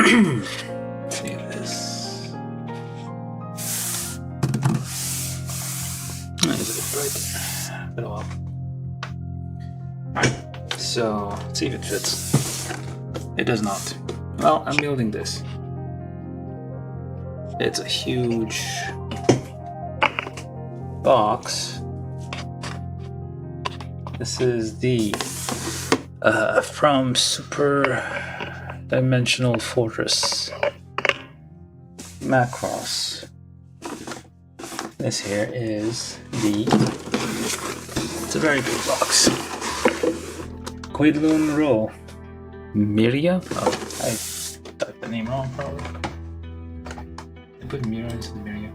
Save this. There's a bit bright. Bit off. Alright, so let's see if it fits. It does not. Well, I'm building this. It's a huge box. This is the from Super Dimensional Fortress Macross. This here is it's a very big box. Queadluun roll. Miria? Oh, I typed the name wrong probably. I put Miria instead of Miria.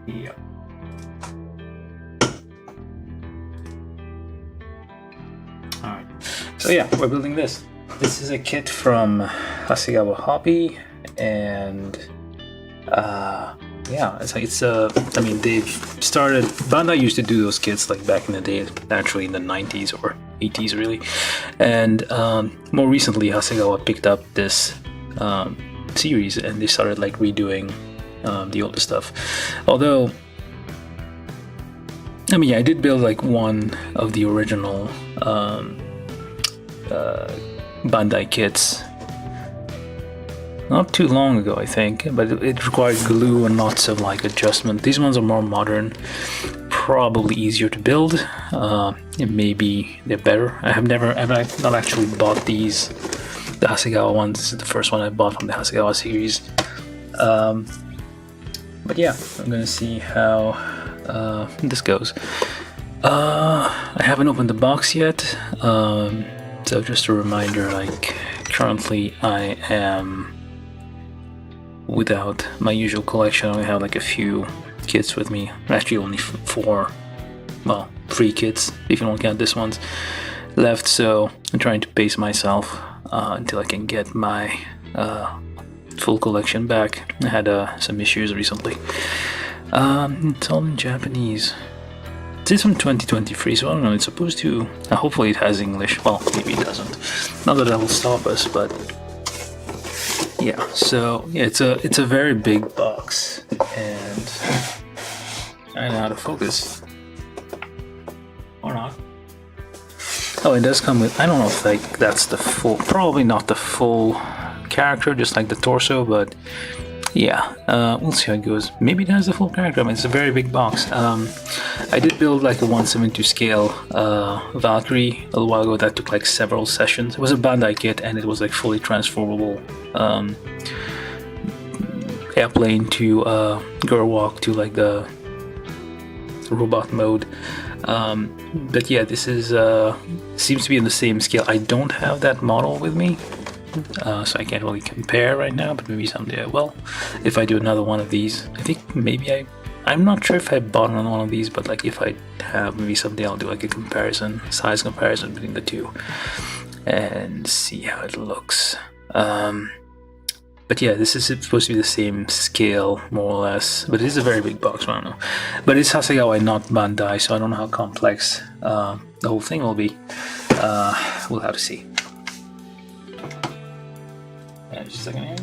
Yeah. Alright. So yeah, we're building this. This is a kit from Hasegawa Hobby, and yeah, I mean, they've started. Bandai used to do those kits like back in the day, actually in the 90s or 80s, really. And more recently, Hasegawa picked up this series, and they started like redoing the older stuff. Although, I mean, yeah, I did build like one of the original Bandai kits not too long ago, I think, but it required glue and lots of like adjustment. These ones are more modern, probably easier to build. Maybe they're better. I've not actually bought these, the Hasegawa ones. This is the first one I bought from the Hasegawa series. But yeah, I'm gonna see how this goes. I haven't opened the box yet, so just a reminder, like currently I am without my usual collection. I only have like a few kits with me, actually only three kits if you don't count this one's left, so I'm trying to pace myself until I can get my full collection back. I had some issues recently. It's all in Japanese. This is from 2023, so I don't know, it's supposed to, hopefully it has English. Well, maybe it doesn't. Not that will stop us, but yeah, so yeah, it's a very big box, and I don't know how to focus. Or not. Oh, it does come with, I don't know if like that's the full, probably not the full character, just like the torso, but yeah, we'll see how it goes. Maybe it has the full character. I mean, it's a very big box. I did build like a 1/7 scale Valkyrie a little while ago. That took like several sessions. It was a Bandai kit, and it was like fully transformable airplane to girl walk to like the robot mode. But yeah, this is seems to be in the same scale. I don't have that model with me. So I can't really compare right now, but maybe someday I will. If I do another one of these, I think maybe I'm not sure if I bought another one of these, but like if I have, maybe someday I'll do like a size comparison between the two and see how it looks. But yeah, this is supposed to be the same scale, more or less, but it is a very big box, I don't know. But it's Hasegawa, not Bandai, so I don't know how complex the whole thing will be. We'll have to see. Just a second here.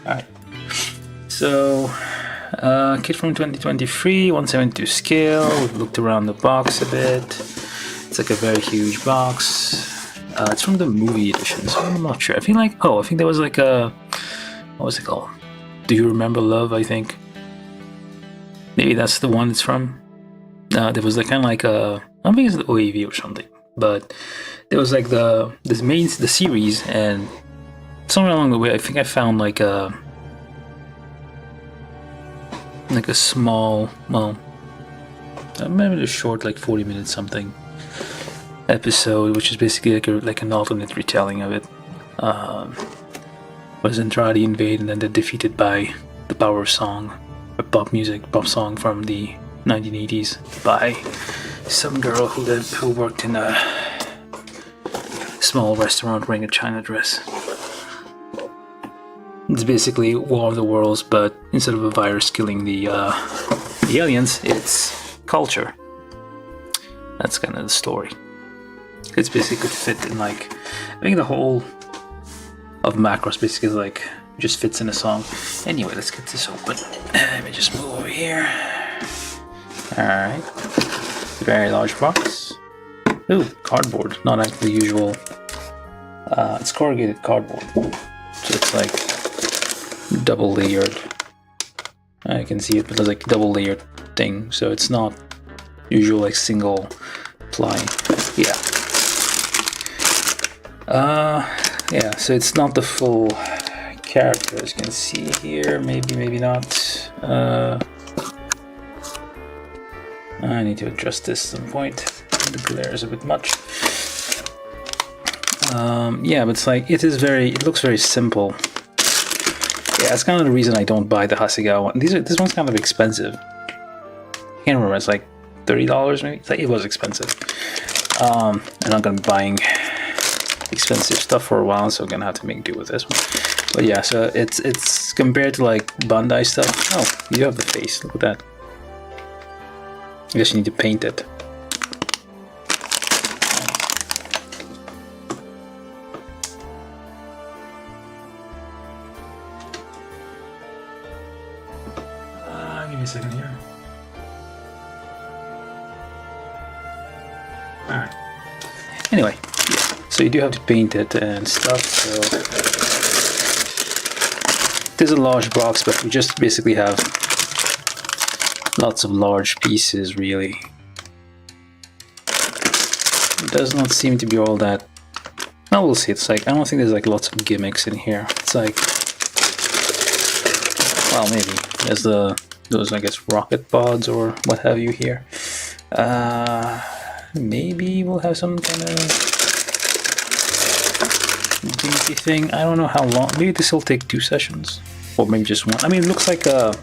Alright. So, kit from 2023, 1/7 scale. We've looked around the box a bit. It's like a very huge box. It's from the movie edition, so I'm not sure. I think there was like a, what was it called? Do You Remember Love, I think. Maybe that's the one it's from. There was like kind of like a, I don't think it's the OAV or something, but there was like the series, and somewhere along the way, I think I found like a small, maybe a short, like 40 minutes something episode, which is basically like an alternate retelling of it. Was Andrade invade, and then they're defeated by the power of song, a pop song from the 1980s by some girl who worked in a small restaurant wearing a China dress. It's basically War of the Worlds, but instead of a virus killing the aliens, it's culture. That's kind of the story. It's basically could fit in like, I think the whole of Macross basically like just fits in a song. Anyway, let's get this open. Let me just move over here. Alright. Very large box. Ooh, cardboard. Not actually the usual. It's corrugated cardboard. So it's like double layered. I can see it, but it's like double layered thing. So it's not usual like single ply. Yeah. Yeah, so it's not the full character, as you can see here. Maybe not. I need to adjust this at some point. The glare is a bit much. Yeah, but it's like it looks very simple. Yeah, that's kind of the reason I don't buy the Hasegawa. This one's kind of expensive. I can't remember. It's like $30 maybe. It was expensive. I'm not gonna be buying expensive stuff for a while, so I'm gonna have to make do with this one. But yeah, so it's compared to like Bandai stuff. Oh, you have the face. Look at that. I guess you need to paint it. Give me a second here. Alright. Anyway, yeah. So you do have to paint it and stuff, so it is a large box, but we just basically have lots of large pieces, really. It does not seem to be all that... Well, we'll see. It's like, I don't think there's like lots of gimmicks in here. It's like... Well, maybe. There's those, I guess, rocket pods or what have you here. Maybe we'll have some kind of gimmicky thing. I don't know how long. Maybe this will take 2 sessions. Or maybe just 1. I mean, it looks like a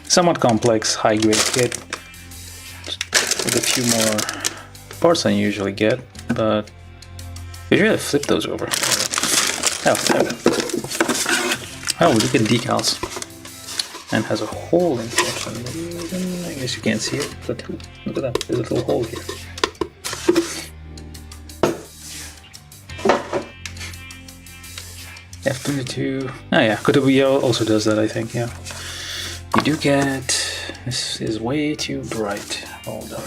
somewhat complex high-grade kit with a few more parts than you usually get, but you should have flipped those over. Oh, look at decals. And has a hole in it for some reason. I guess you can't see it, but look at that. There's a little hole here. F22. Oh yeah, Queadluun also does that, I think, yeah. You do get... This is way too bright. Hold on.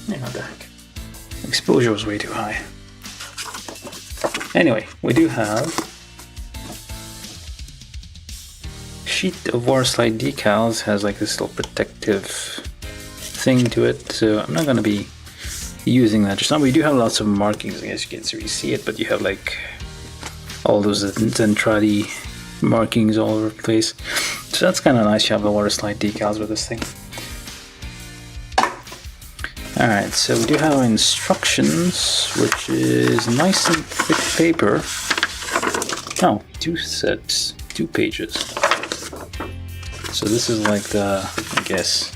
Yeah, what the heck. Exposure was way too high. Anyway, we do have sheet of Waterslide decals. Has like this little protective thing to it, so I'm not going to be using that just now. We do have lots of markings. I guess you can't really see it, but you have like all those Zentradi markings all over the place. So that's kind of nice. You have the Waterslide decals with this thing. Alright, so we do have instructions, which is nice and thick paper. Oh, 2 sets, 2 pages. So this is like the, I guess,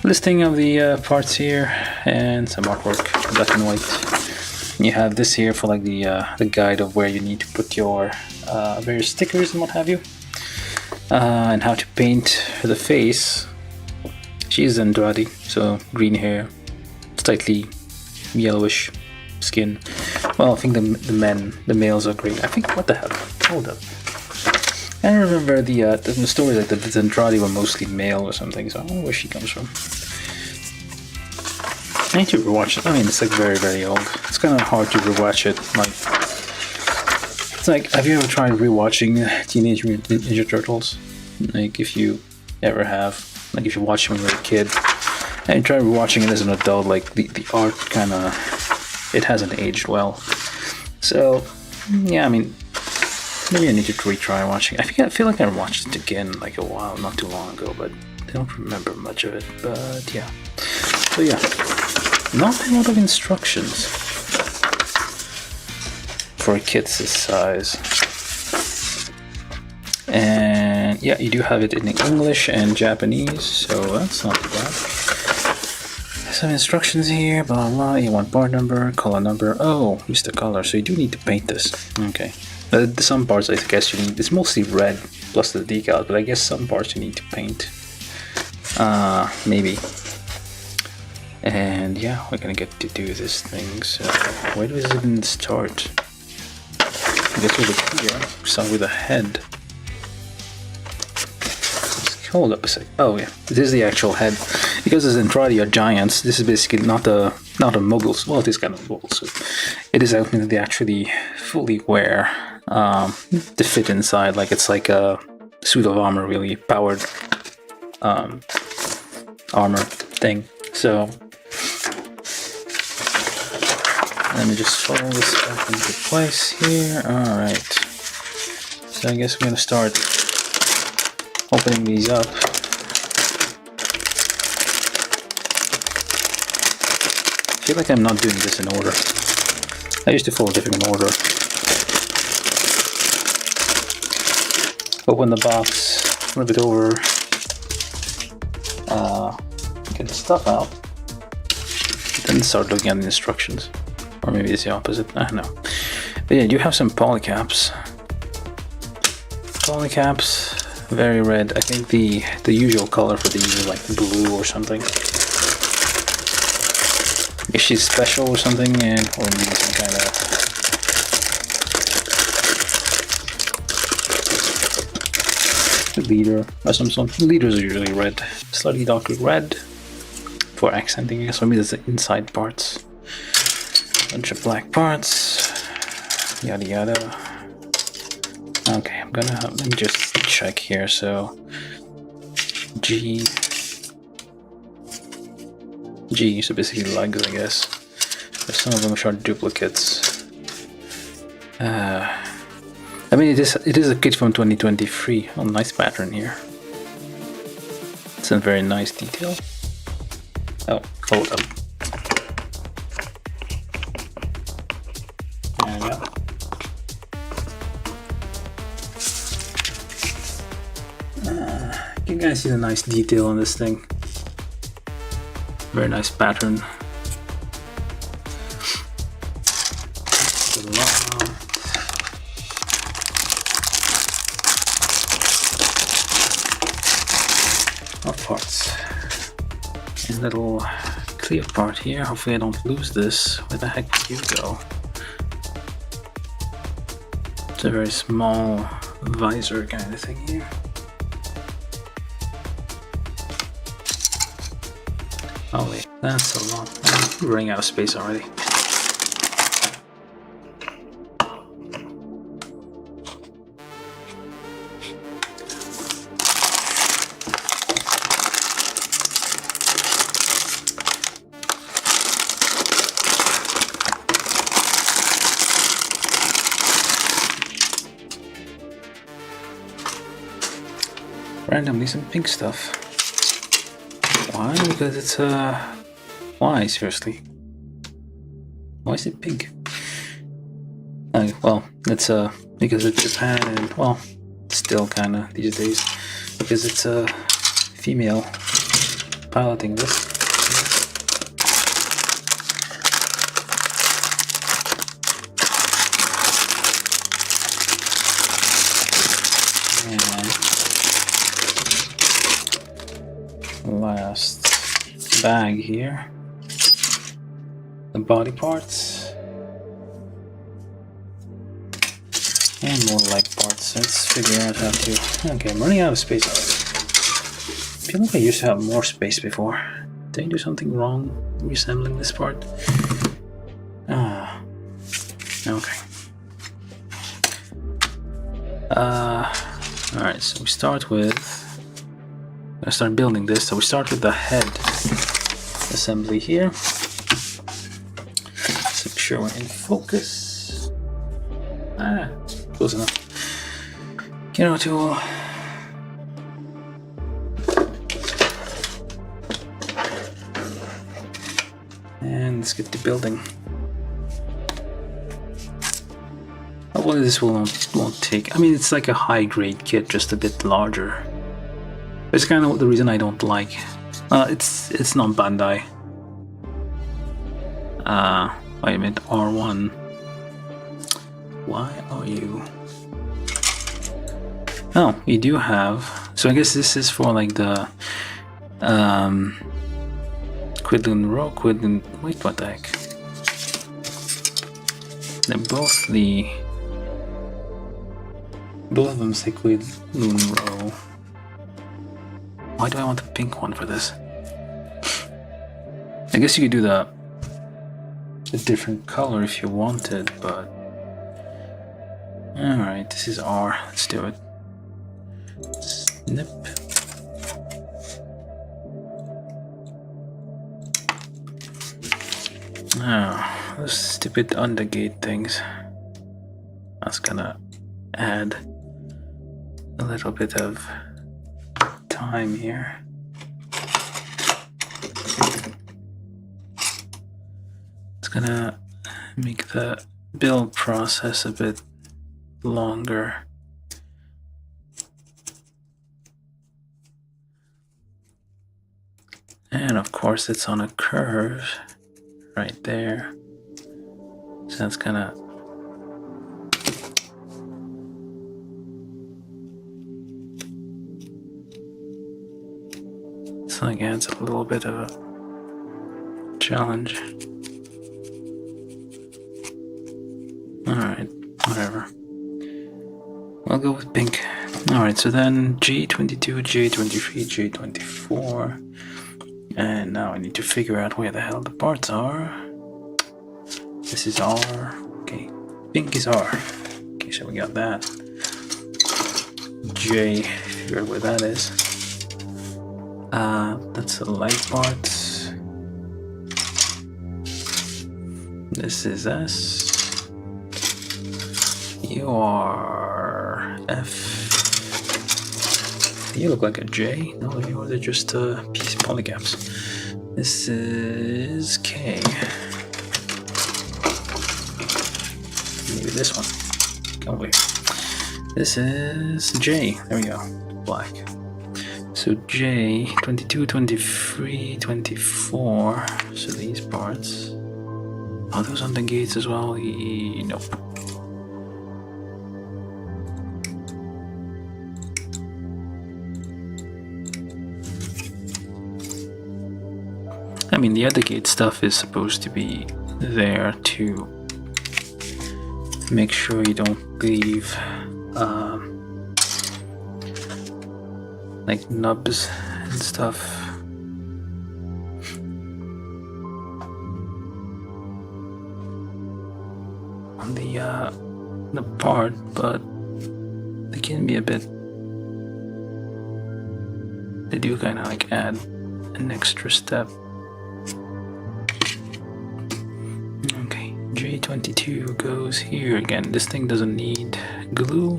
listing of the parts here, and some artwork, black and white. And you have this here for like the guide of where you need to put your various stickers and what have you. And how to paint the face. She's Zentradi, so green hair. Slightly yellowish skin. Well, I think the males are great. I think, what the hell? Hold up. I remember the story that the Zentradi were mostly male or something, so I don't know where she comes from. I need to rewatch it. I mean, it's like very, very old. It's kind of hard to rewatch it. Like, it's like, have you ever tried rewatching Teenage Mutant Ninja Turtles? Like, if you ever have, like, if you watched them when you were a kid. And try watching it as an adult, like the art kind of, it hasn't aged well. So, yeah, I mean, maybe I need to retry watching. I feel like I watched it again like a while, not too long ago, but I don't remember much of it. But yeah, so yeah, not a lot of instructions for a kid this size. And yeah, you do have it in English and Japanese, so that's not bad. So some instructions here, blah blah, you want part number, color number. Oh, missed the color, so you do need to paint this. Okay. Some parts I guess you need, it's mostly red plus the decal, but I guess some parts you need to paint. Maybe. And yeah, we're gonna get to do this thing, so where does it even start? I guess over here, start with a head. Hold up a sec. Oh yeah, this is the actual head. Because the Zentradi are giants, this is basically not a mobile suit. Well, it is kind of a mobile suit. It is something that they actually fully wear to fit inside. Like it's like a suit of armor, really powered armor thing. So let me just follow this back into place here. All right. So I guess we're gonna start opening these up. I feel like I'm not doing this in order. I used to follow a different order. Open the box, flip it over, get the stuff out, then start looking at the instructions. Or maybe it's the opposite, I don't know. But yeah, you have some polycaps. Polycaps, very red. I think the usual color for these is like blue or something. Is she special or something, and or maybe some kind of leader or some leaders are usually red, slightly darker red for accenting. I guess maybe that's the inside parts. Bunch of black parts, yada yada. Okay, I'm gonna let me just check here. So G, so basically legs, I guess. But some of them are duplicates. I mean, it is a kit from 2023. Oh, nice pattern here. It's a very nice detail. Oh, hold up. There we go. You guys see the nice detail on this thing. Very nice pattern. Of parts. And little clear part here. Hopefully I don't lose this. Where the heck did you go? It's a very small visor kind of thing here. Oh wait, that's a lot. I'm running out of space already. Randomly some pink stuff. Why? Because it's why, seriously? Why is it pink? Well, it's because it's Japan and, well, still kinda these days. Because it's a female piloting this. Last bag here, the body parts and more leg parts. Let's figure out how to. Okay, I'm running out of space already. I feel like I used to have more space before. Did I do something wrong resembling this part? Okay. Alright, so we start with, I start building this, so we start with the head assembly here. Let's make sure we're in focus. Close enough. Camera tool. And let's get to building. Hopefully this won't take. I mean, it's like a high-grade kit, just a bit larger. It's kind of the reason I don't like. It's not Bandai. Wait a minute, R1. Why are you? Oh, you do have. So I guess this is for like the Queadluun row, Queadluun. Wait, what the heck? They're both of them say Queadluun row. Why do I want the pink one for this? I guess you could do a different color if you wanted, but alright, this is R. Let's do it. Snip. Oh, those stupid undergate things. That's gonna add a little bit of time here. It's gonna make the build process a bit longer. And of course it's on a curve right there. So that's gonna so it adds a little bit of a challenge. Alright, whatever. I'll go with pink. Alright, so then J22, J23, J24. And now I need to figure out where the hell the parts are. This is R. Okay, pink is R. Okay, so we got that. J, figure out where that is. That's the light parts. This is S. You are F. You look like a J. No, yours are just piece polycaps. This is K. Maybe this one. Oh wait. This is J. There we go. Black. So J, 22, 23, 24. So these parts. Are those on the gates as well? Nope. I mean, the other gate stuff is supposed to be there to make sure you don't leave like nubs and stuff. On the part, but they can be a bit. They do kind of like add an extra step. Okay, J22 goes here again. This thing doesn't need glue,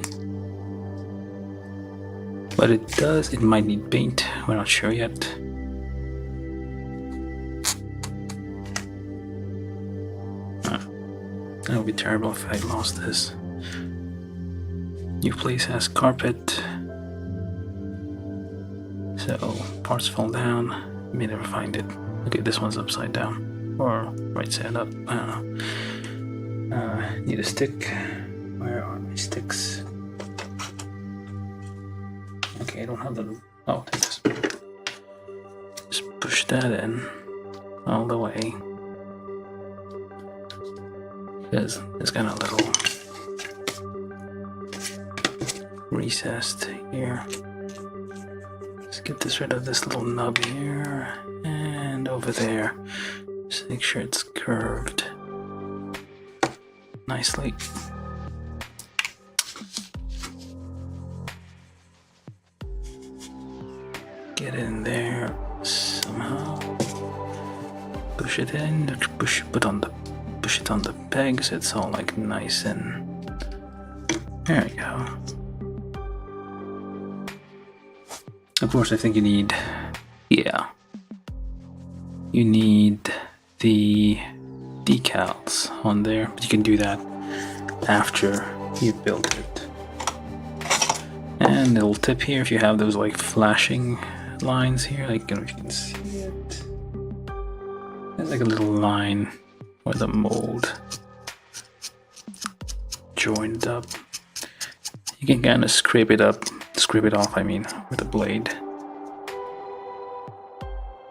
but it does. It might need paint. We're not sure yet. That would be terrible if I lost this. New place has carpet, so parts fall down. You may never find it. Okay, this one's upside down, or right side up. I don't know. Need a stick. Where are my sticks? Okay, I don't have them. Oh, take this. Just push that in all the way. Because it's kind of a little recessed here. Let's get this rid of this little nub here and over there. Just make sure it's curved nicely. Get in there somehow. Push it in. Push it on the pegs. It's all like nice and there we go. Of course, I think you need, you need the decals on there, but you can do that after you build it. And a little tip here, if you have those like flashing lines here, like, I don't know if you can see it. There's like a little line where the mold joined up. You can kind of scrape it off, I mean, with a blade.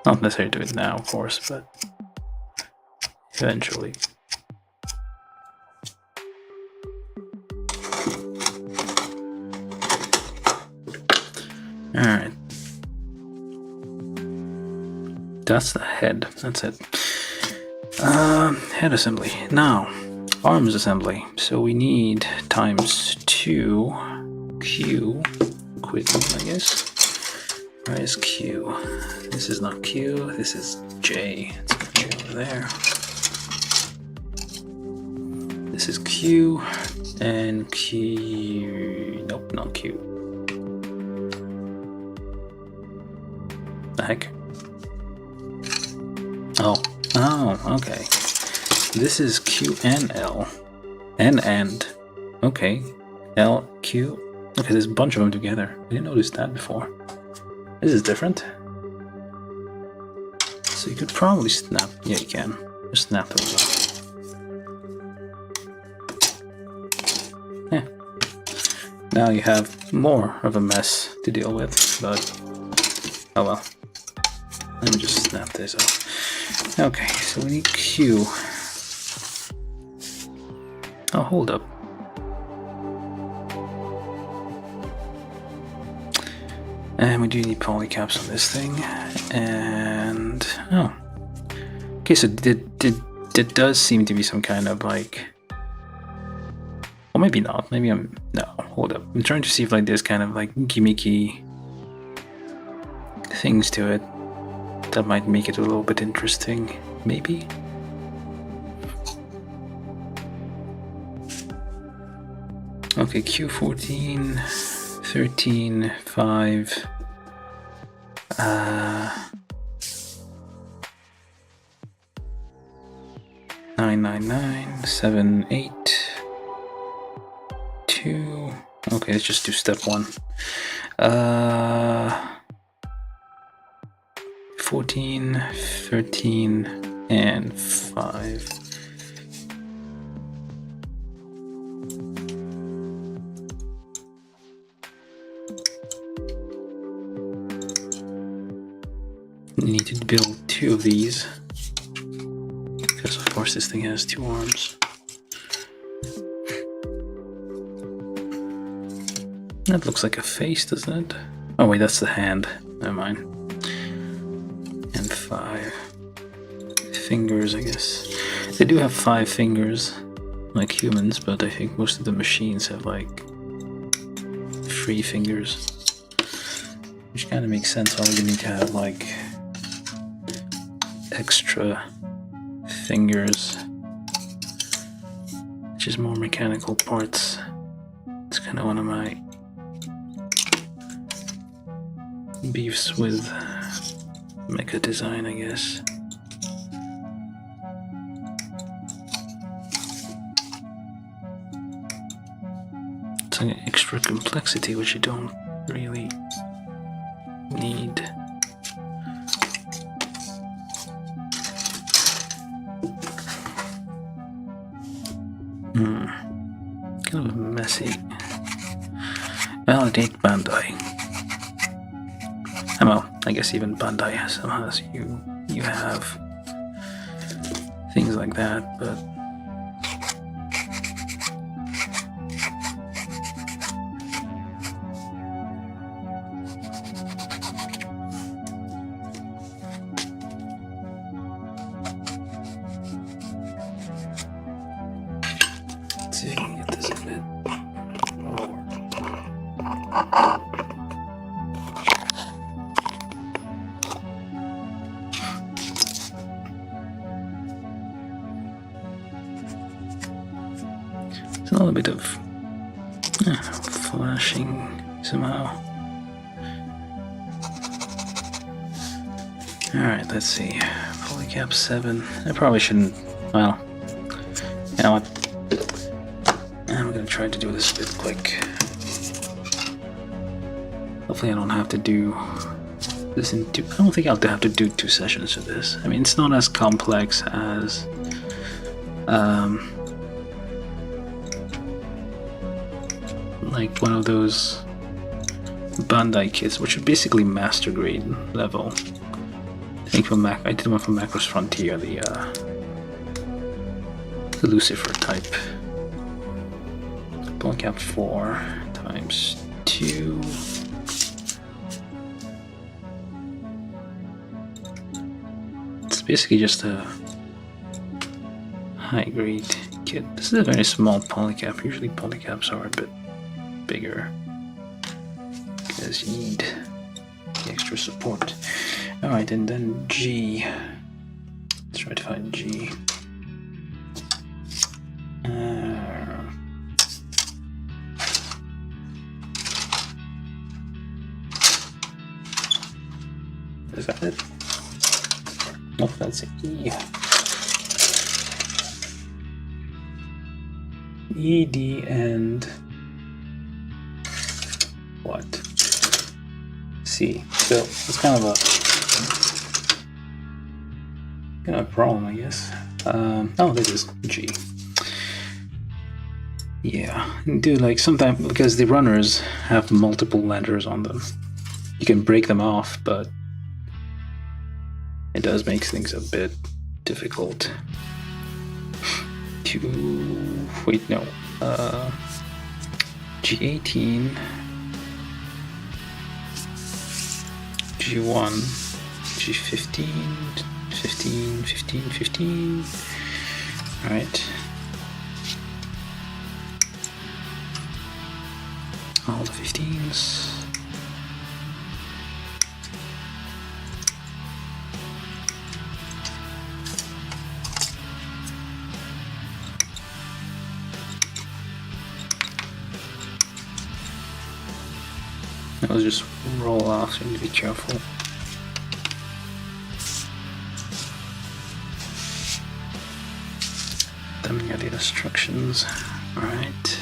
Not necessarily do it now, of course, but eventually. Alright. That's the head. That's it. Head assembly. Now, arms assembly. So we need ×2 Q. Queadluun, I guess. Where is Q? This is not Q. This is J. It's going to be over there. This is Q. And Q. Nope, not Q. The heck? Oh, okay. This is Q and L. And. Okay. L, Q. Okay, there's a bunch of them together. I didn't notice that before. This is different. So you could probably snap. Yeah, you can. Just snap those up. Yeah. Now you have more of a mess to deal with, but oh well. Let me just snap this up. Okay, so we need Q. Oh, hold up. And we do need polycaps on this thing. And oh. Okay, so it does seem to be some kind of like, or maybe not. Maybe no, hold up. I'm trying to see if like there's kind of like gimmicky things to it that might make it a little bit interesting, maybe. Okay, Q14, 13, 5, 999, 7, 8, 2. Okay, let's just do step 1. 14, 13, and 5. You need to build 2 of these, because of course this thing has 2 arms. That looks like a face, doesn't it? Oh wait, that's the hand. Never mind. And 5 fingers, I guess. They do have 5 fingers, like humans, but I think most of the machines have like 3 fingers. Which kind of makes sense why we need to have like extra fingers, which is more mechanical parts. It's kind of one of my beefs with mecha design, I guess. It's an extra complexity which you don't really need. Kind of messy. Validate Bandai. Well, I guess even Bandai somehow has you have things like that, but let's see if I can get this a bit lower. It's a little bit of flashing somehow. Alright, let's see. Polycap 7. I probably shouldn't. Well, you know what? I'm gonna try to do this a bit quick. Hopefully I don't have to do this in 2. I don't think I'll have to do 2 sessions for this. I mean, it's not as complex as like one of those Bandai kits, which are basically master grade level. I think for I did one for Macross Frontier, the Lucifer type. Ball cap 4 times 2. It's basically just a high grade kit. This is a very small polycap. Usually polycaps are a bit bigger because you need the extra support. Alright, and then G. Let's try to find G. Is that it? Nope, that's E. E, D, and what? C. So it's kind of a problem, I guess. Oh, this is G. Yeah, do like sometimes because the runners have multiple letters on them. You can break them off, but it does make things a bit difficult to wait. No, G18, G1, G15, 15, 15, 15. All right. All the 15s. It'll just roll off, so you need to be careful. Then we got the instructions. Alright.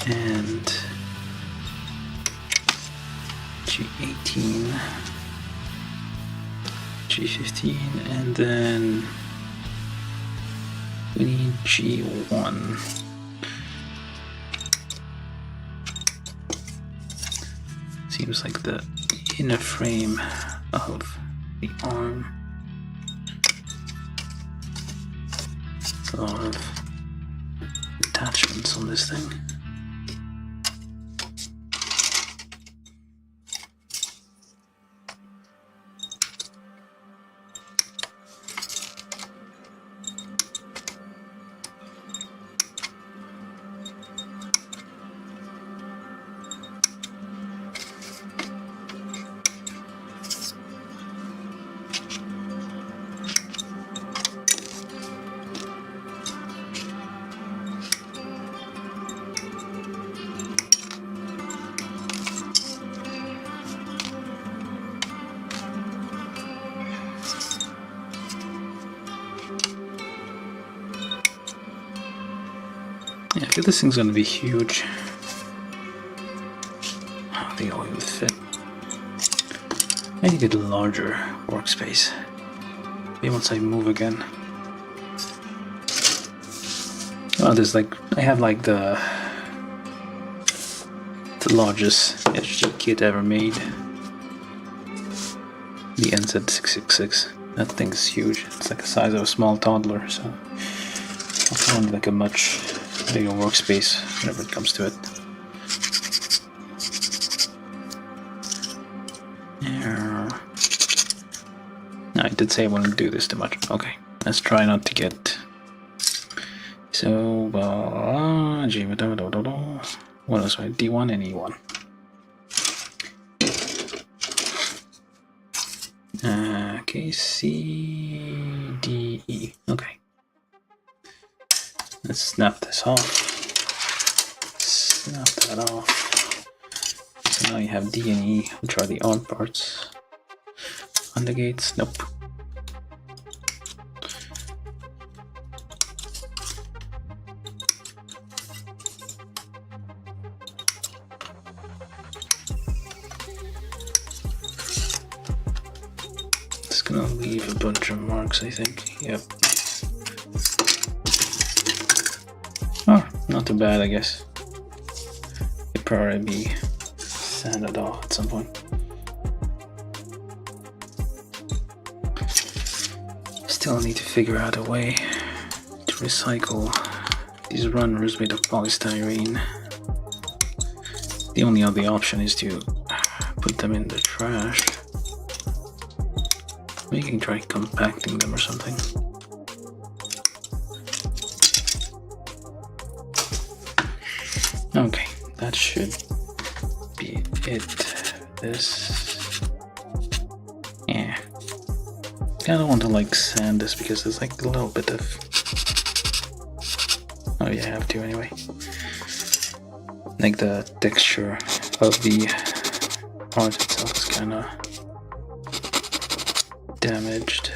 And G18, G15, and then we need G1. Seems like the inner frame of the arm. A lot of attachments on this thing. Yeah, I feel this thing's gonna be huge. I don't think it'll even fit. I need to get a larger workspace. Maybe once I move again. Oh, there's like, I have like the largest SG kit ever made. The NZ666. That thing's huge. It's like the size of a small toddler, so I want like a much bigger workspace whenever it comes to it. No, I did say I wouldn't do this too much. Okay, let's try not to get. So, what else? D1 and E1. Okay, C, D, E. Okay. Let's snap this off. Snap that off. So now you have D and E, which are the odd parts. On the gates, nope. It's gonna leave a bunch of marks, I think. Yep. not too bad, I guess. It'd probably be sanded off at some point. Still need to figure out a way to recycle these runners made of polystyrene. The only other option is to put them in the trash. We can try compacting them or something. Okay, that should be it. This, yeah. I don't want to like sand this because there's like a little bit of. Oh yeah, I have to anyway. Like the texture of the part itself is kind of damaged.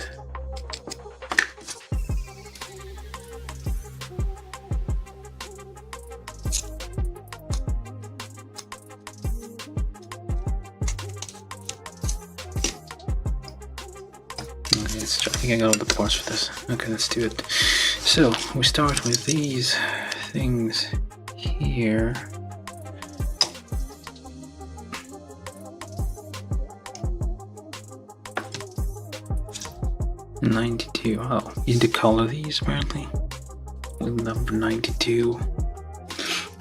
Okay, let's try. I think I got all the parts for this. Okay, let's do it. So we start with these things here. '92. Oh, you need to color these apparently. With number 92.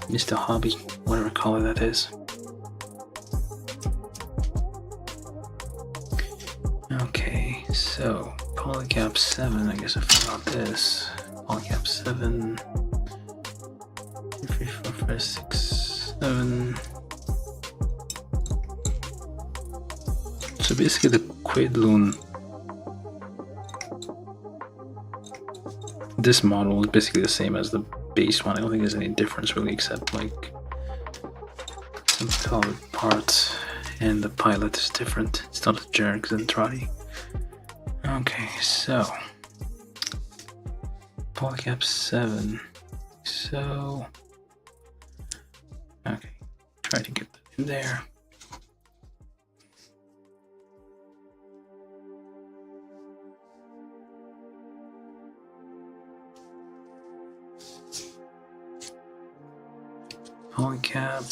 Mr. Hobby, whatever color that is. Okay, so polycap 7. I guess I forgot this. Polycap 7. 3, 4, 5, 6, 7. So basically the Queadluun. This model is basically the same as the base one. I don't think there's any difference really, except like some colored parts, and the pilot is different. It's not a generic Zentradi. Okay, so polycap 7. So okay, try to get that in there. Polycap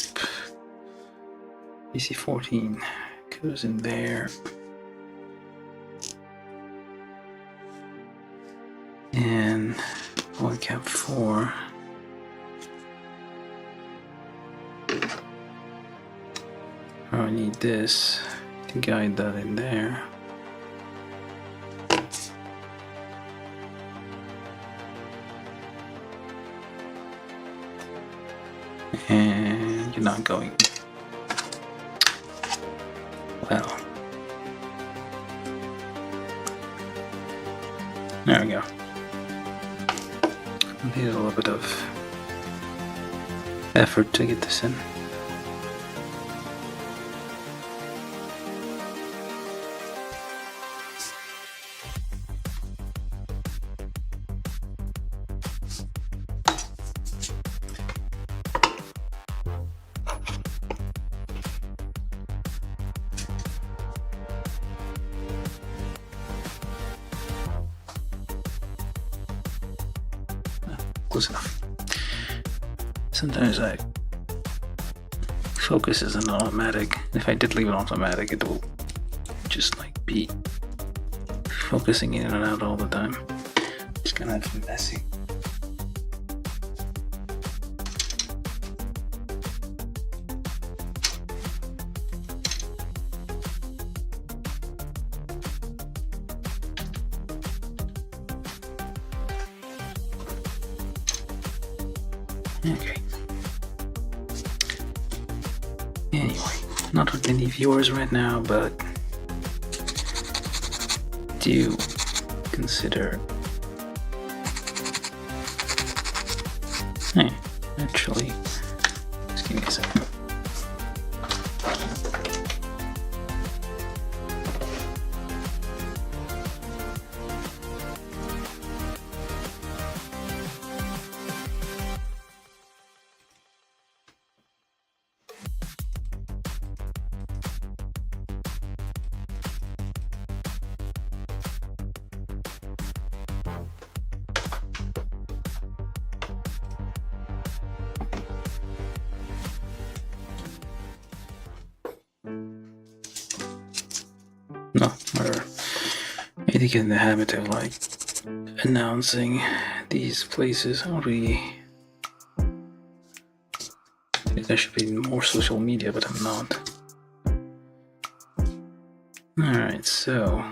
PC14 goes in there, and polycap 4 I need this to guide that in there. And you're not going. Well, there we go. I need a little bit of effort to get this in. Close enough. Sometimes I focus is an automatic. If I did leave it automatic, it will just like be focusing in and out all the time. It's kind of messy. Okay. Anyway, not with many viewers right now, but do consider. Hey, actually, just give me a second. No, whatever. I think in the habit of like announcing these places. How do we? There should be more social media, but I'm not. Alright, so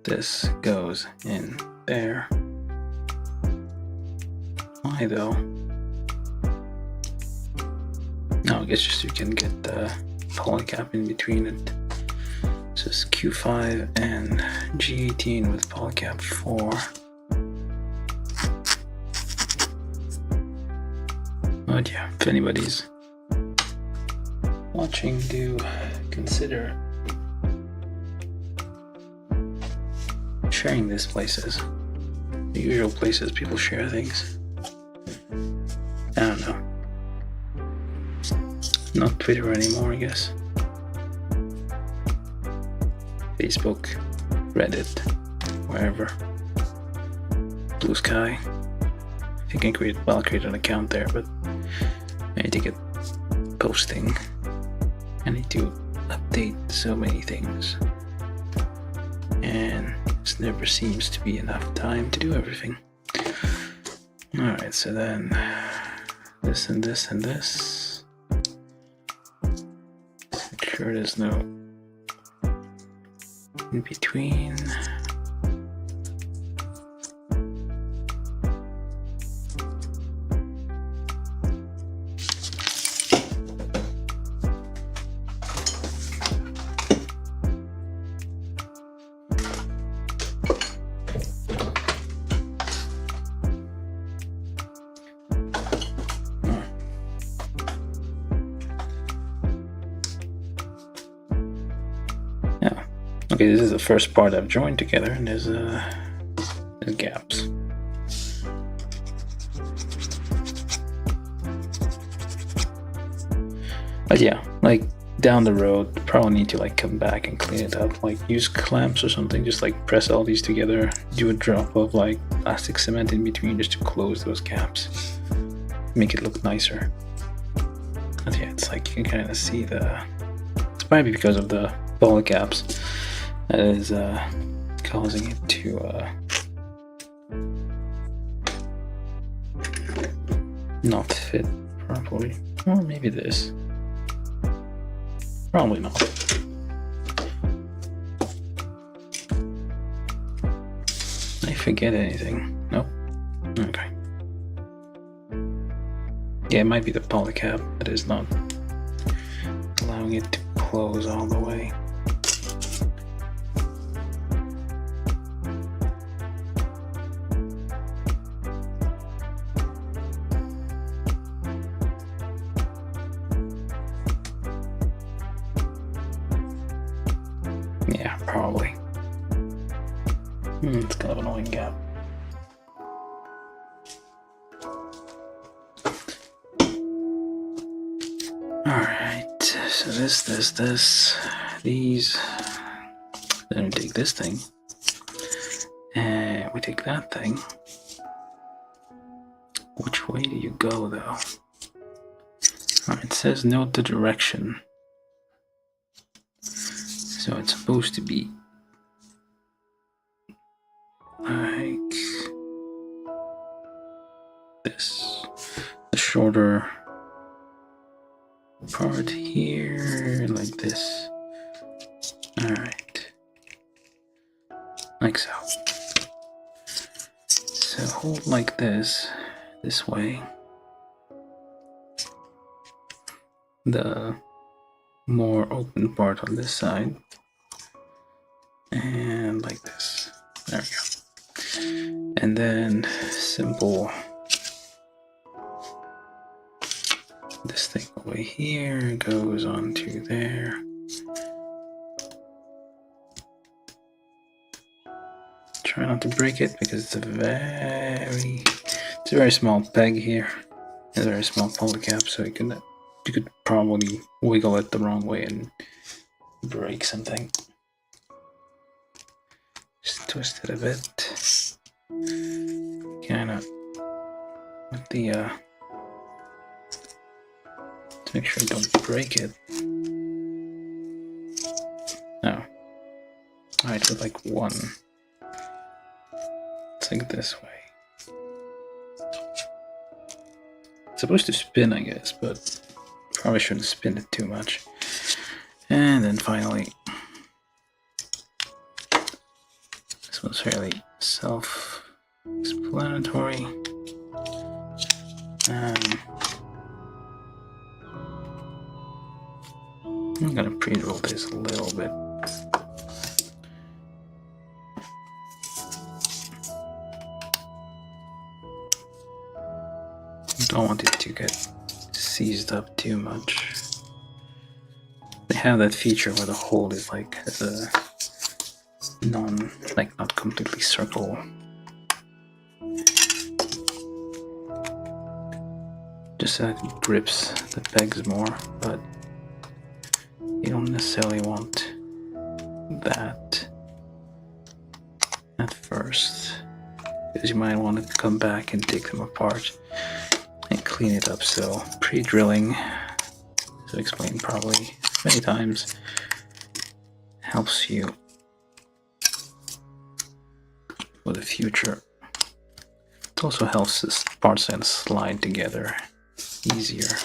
this goes in there. Why though? No, I guess just you can get the polycap in between it. So it's Q5 and G18 with polycap 4. But yeah, if anybody's watching, do consider sharing these places. The usual places people share things. I don't know. Not Twitter anymore, I guess. Facebook, Reddit, wherever. Blue Sky. I think I'll create an account there, but I need to get posting. I need to update so many things. And there never seems to be enough time to do everything. Alright, so then this and this and this. Make sure there's no in between. Okay, this is the first part I've joined together, and there's gaps. But yeah, like down the road, probably need to like come back and clean it up. Like use clamps or something, just like press all these together, do a drop of like plastic cement in between just to close those gaps, make it look nicer. But yeah, it's like you can kind of see it's probably because of the poly caps that is causing it to not fit properly. Or maybe this. Probably not. I forget anything. Nope. Okay. Yeah, it might be the polycap that is not allowing it to close all the way. Yeah, probably. It's kind of an annoying gap. Alright, so this, these. Then we take this thing. And we take that thing. Which way do you go, though? Alright, it says note the direction. So it's supposed to be like this. The shorter part here, like this. Alright. Like so. So hold like this way. The more open part on this side. And like this. There we go. And then simple this thing over here goes onto there. Try not to break it because it's a very small peg here. It's a very small polycap, so you could probably wiggle it the wrong way and break something. Just twist it a bit. Kinda with the to make sure I don't break it. No. Alright, with like one. Let's think this way. It's supposed to spin, I guess, but probably shouldn't spin it too much. And then finally, this one's fairly self-explanatory. I'm gonna pre-roll this a little bit. Don't want it to get seized up too much. They have that feature where the hole is like has a not completely circle. Just so it grips the pegs more, but you don't necessarily want that at first, because you might want to come back and take them apart and clean it up. So pre-drilling, as I've explained probably many times, helps you for the future. It also helps the parts then slide together easier.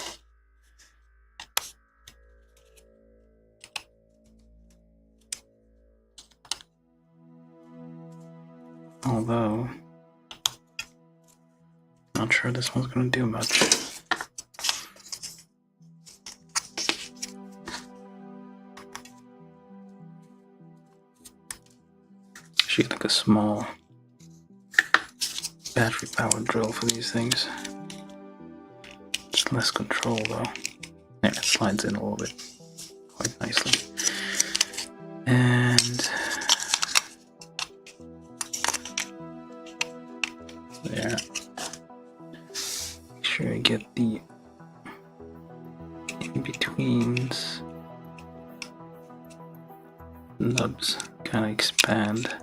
Although, not sure this one's going to do much. Should like a small battery powered drill for these things. Just less control though. Yeah, it slides in a little bit quite nicely. And there. Make sure you get the in-betweens. Nubs kind of expand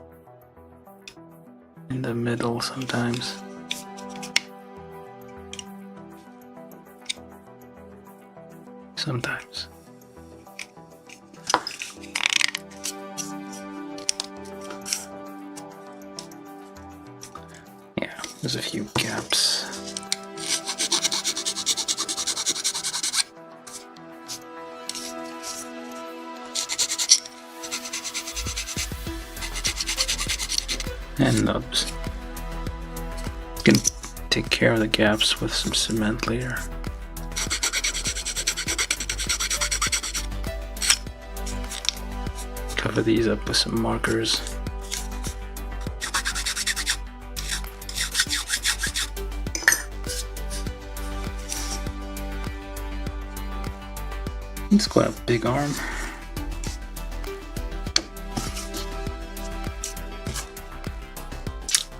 in the middle sometimes. Sometimes. Yeah, there's a few gaps. And nubs. You can take care of the gaps with some cement later. Cover these up with some markers. It's quite a big arm.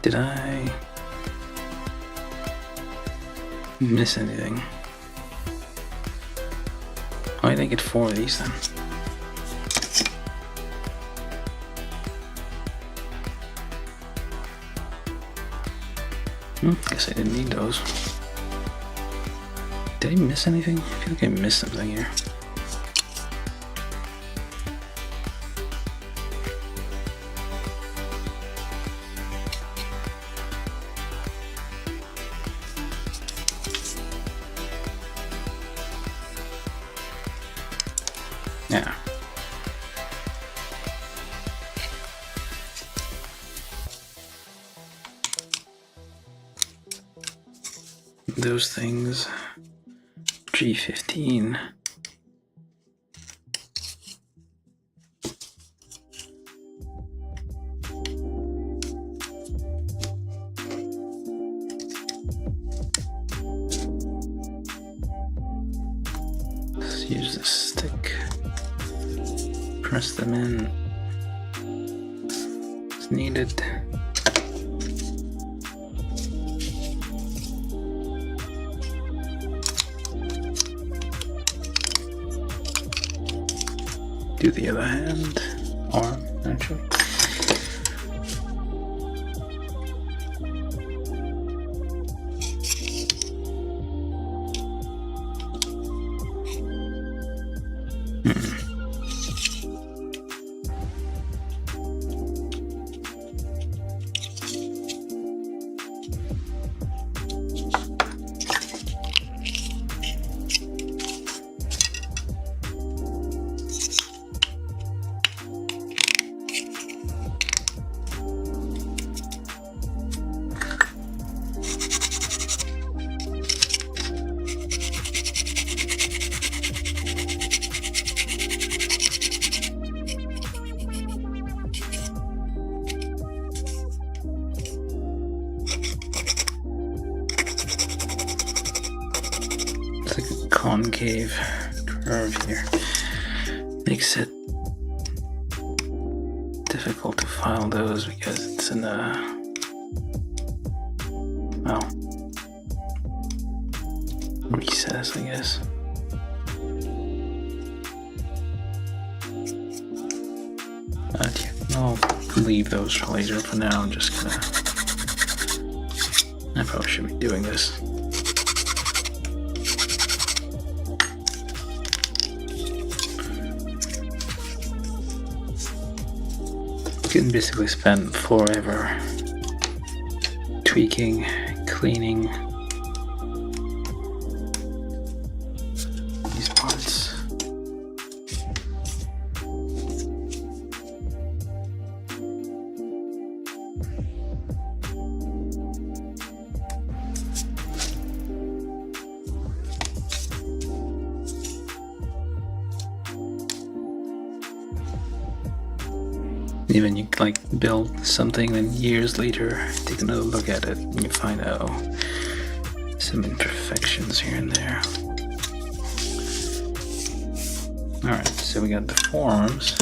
Did I miss anything? Oh, I didn't get 4 of these then. Guess I didn't need those. Did I miss anything? I feel like I missed something here. Yeah. Those things. G15. Let's use this stick. Press them in as needed. Do the other hand, arm, actually. concave curve here. Makes it difficult to file those because it's in a, well, recess, I guess. Not yet. I'll leave those for later. For now, I'm just gonna, I probably should be doing this. You can basically spend forever tweaking, cleaning these parts. Even you like build something, then years later take another look at it and you find out some imperfections here and there. Alright, so we got the forms,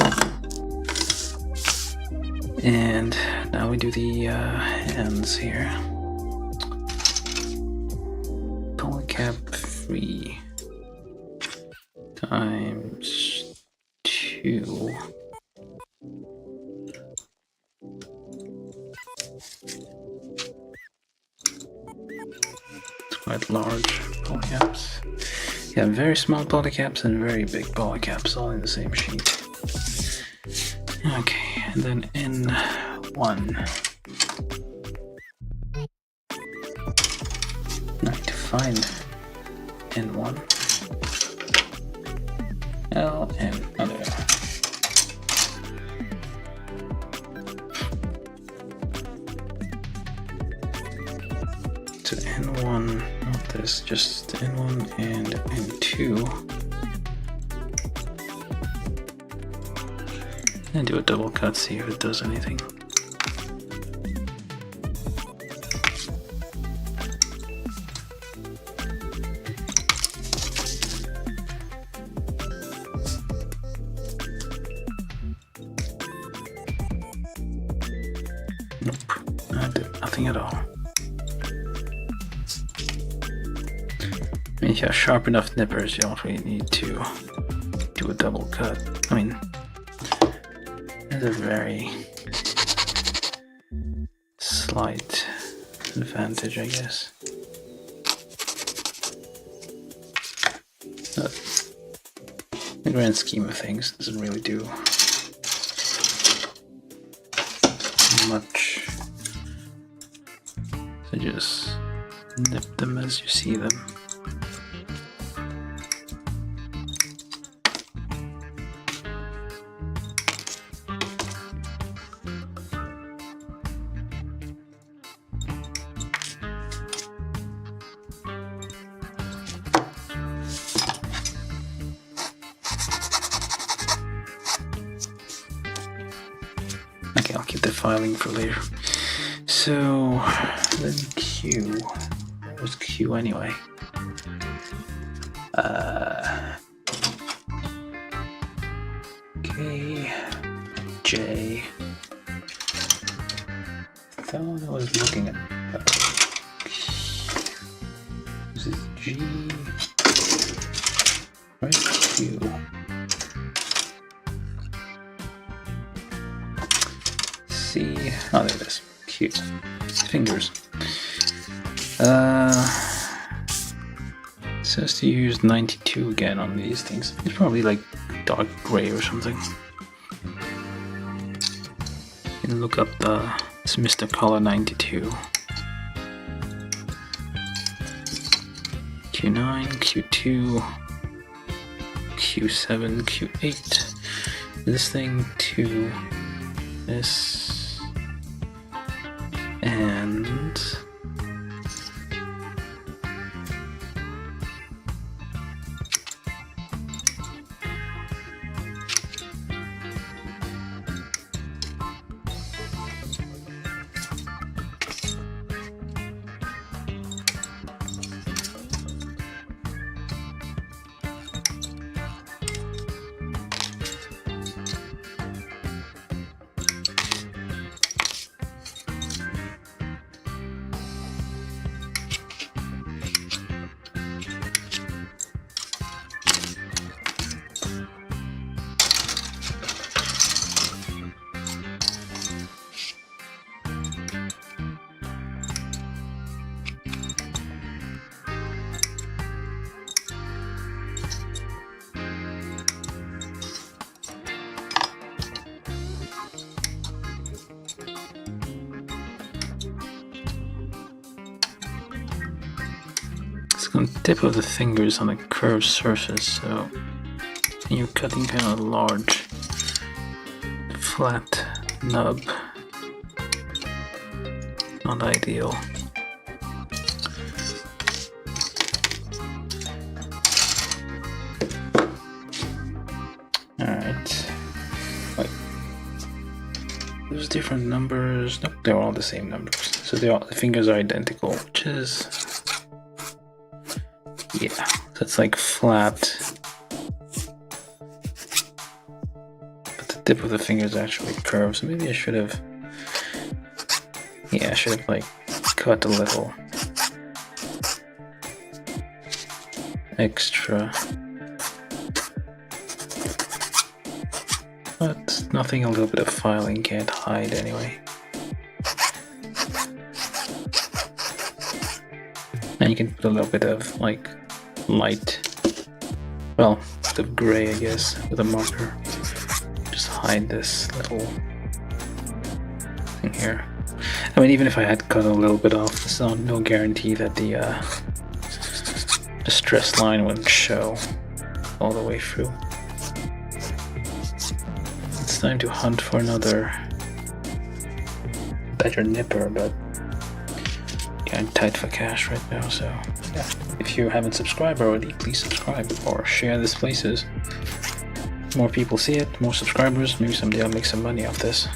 and now we do the hands here. Polycap 3 times 2. Quite large polycaps. Yeah, very small polycaps and very big polycaps all in the same sheet. Okay, and then N1. I need to find N1. L, N, oh there. So N1, not this, just N1 and N2. And do a double cut, see if it does anything. Nope, I did nothing at all. If you have sharp enough nippers, you don't really need to do a double cut. I mean, there's a very slight advantage, I guess. But in the grand scheme of things, it doesn't really do much. So just nip them as you see them. Okay, I'll keep the filing for later. So then Q. What was Q anyway? K, J. I thought I was looking at this is G. Where's Q? C. Oh, there it is. Q. Fingers. It says to use 92 again on these things. It's probably like dark gray or something. You can look up it's Mr. Color 92. Q9, Q2, Q7, Q8. This thing to this and on the tip of the fingers on a curved surface, so you're cutting kind of large, flat nub. Not ideal. Alright. Wait. There's different numbers. Nope, they're all the same numbers. So the fingers are identical, which is... yeah, so it's like flat. But the tip of the finger is actually curved, so maybe I should have... yeah, I should have like cut a little extra. But nothing a little bit of filing can't hide anyway. And you can put a little bit of like light, well, bit of gray I guess, with a marker. Just hide this little thing here. I mean, even if I had cut a little bit off, there's no guarantee that the stress line wouldn't show all the way through. It's time to hunt for another better nipper, but yeah, I'm tight for cash right now, so yeah. If you haven't subscribed already, please subscribe or share this places. More people see it, more subscribers, maybe someday I'll make some money off this.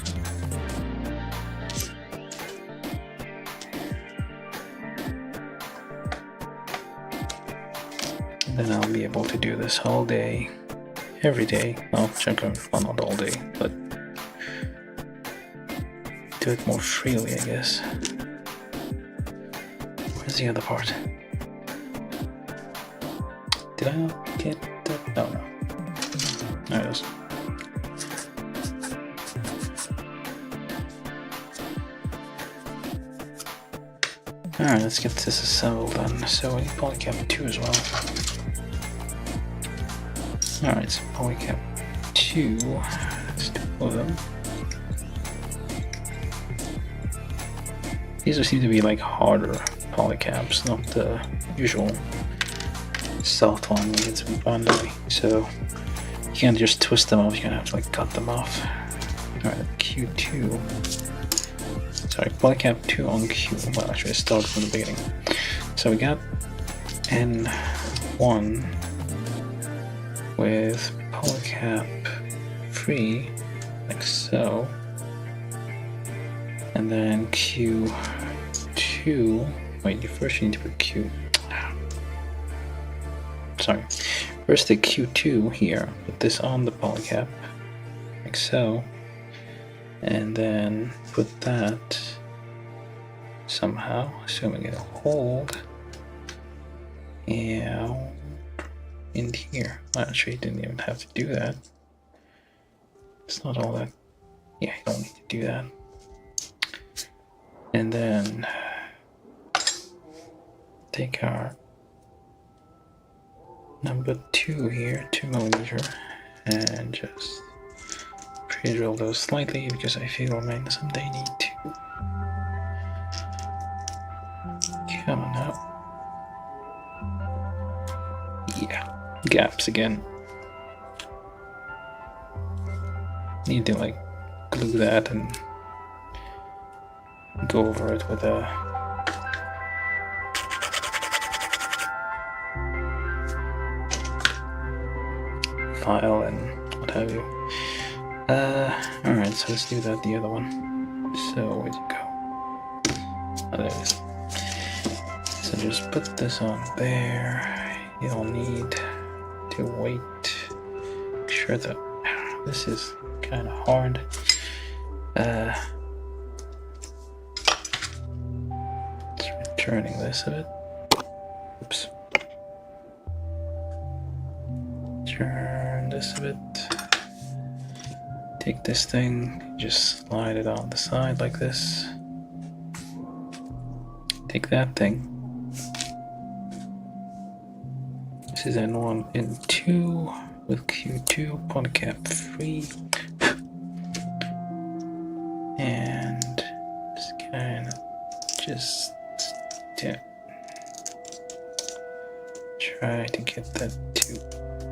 Then I'll be able to do this all day, every day. Well, not all day, but do it more freely, I guess. Where's the other part? Did I not get that? No, no. There it is. Alright, let's get this assembled then. So we need polycap 2 as well. Alright, so polycap 2. Let's do all of them. These seem to be like harder polycaps, not the usual soft one that gets bundly. So you can't just twist them off, you're gonna have to like cut them off. Alright, Q2. Sorry, polycap 2 on Q. Well, actually, start from the beginning. So we got N1 with polycap 3, like so. And then Q2. Wait, you first need to put Q. Sorry. First the Q2 here. Put this on the polycap, like so. And then put that somehow, assuming it'll hold, yeah, in here. Actually, you didn't even have to do that. It's not all that. Yeah, you don't need to do that. And then take our number 2 here, 2mm, and just pre-drill those slightly because I feel I might someday need to. Come on now. Yeah, gaps again. Need to like glue that and go over it with a file and what have you. Alright, so let's do that, the other one. So, where'd it go? Oh, there it is. So just put this on there. You'll need to wait. Make sure that this is kind of hard. Just returning this a bit. Oops. Turn this a bit. Take this thing, just slide it on the side like this. Take that thing. This is N1, N2 with Q2, polycap 3. And just kind of yeah. try to get that to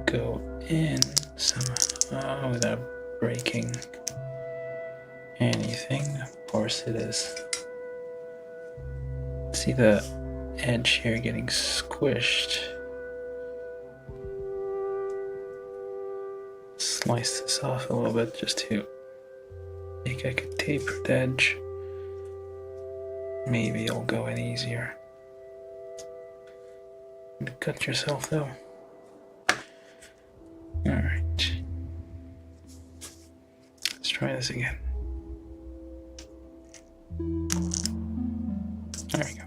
go in somehow without breaking anything. Of course it is. See the edge here getting squished. Slice this off a little bit just to make like a tapered edge. Maybe it'll go in easier. Cut yourself though. Alright. Let's try this again. There we go.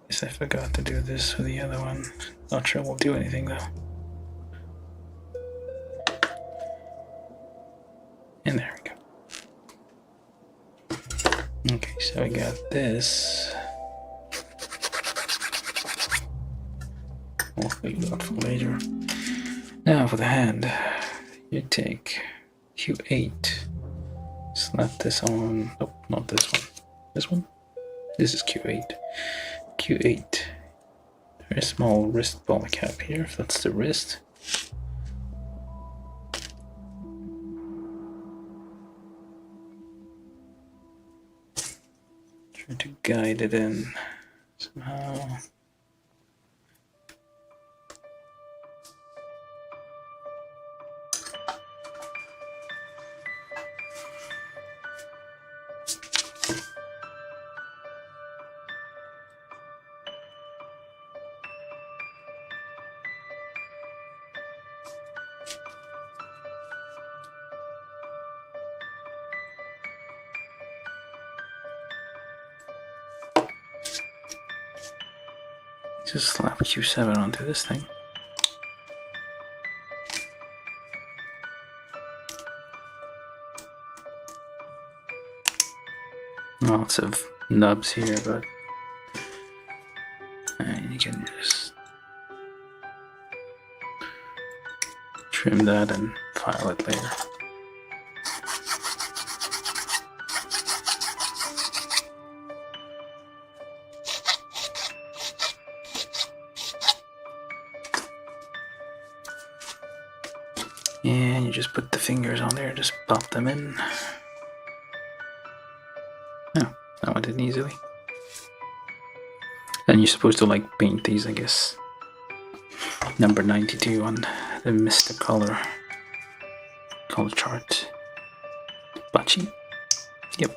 Guess I forgot to do this with the other one. Not sure we'll do anything though. And there we go. Okay, so we got this. We'll figure out for later. Now for the hand, you take Q8, slap this on. Nope, not this one. This one? This is Q8. Q8. Very small wrist ball cap here, if that's the wrist. Try to guide it in somehow. Just slap Q7 onto this thing. Lots of nubs here, but you can just trim that and file it later. And you just put the fingers on there, just pop them in. Oh, that one did easily. And you're supposed to like paint these, I guess. Number 92 on the Mr. Color chart. Bachi. Yep.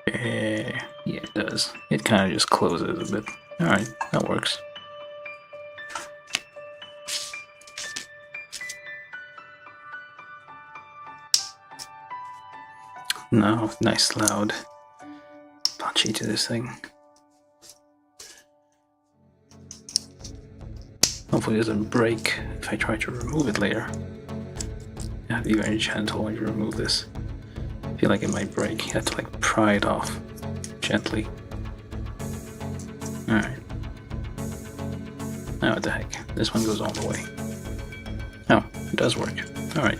Yeah, it does. It kind of just closes a bit. Alright, that works. No, nice loud punchy to this thing. Hopefully it doesn't break if I try to remove it later. You have to be very gentle when you remove this. I feel like it might break. You have to like pry it off gently. Alright. Now what the heck? This one goes all the way. Oh, it does work. Alright.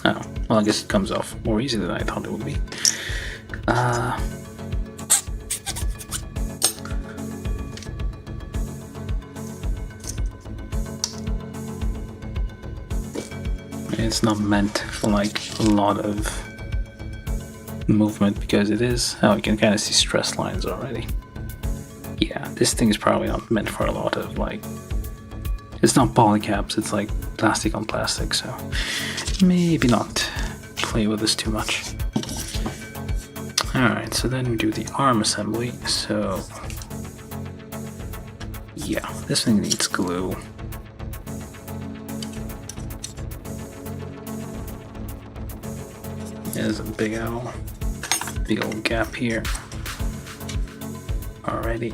Oh, well, I guess it comes off more easily than I thought it would be. It's not meant for like a lot of movement because it is. Oh, you can kind of see stress lines already. Yeah, this thing is probably not meant for a lot of like. It's not polycaps, it's like plastic on plastic, so maybe not play with this too much. Alright, so then we do the arm assembly. So yeah, this thing needs glue. There's a big old gap here already.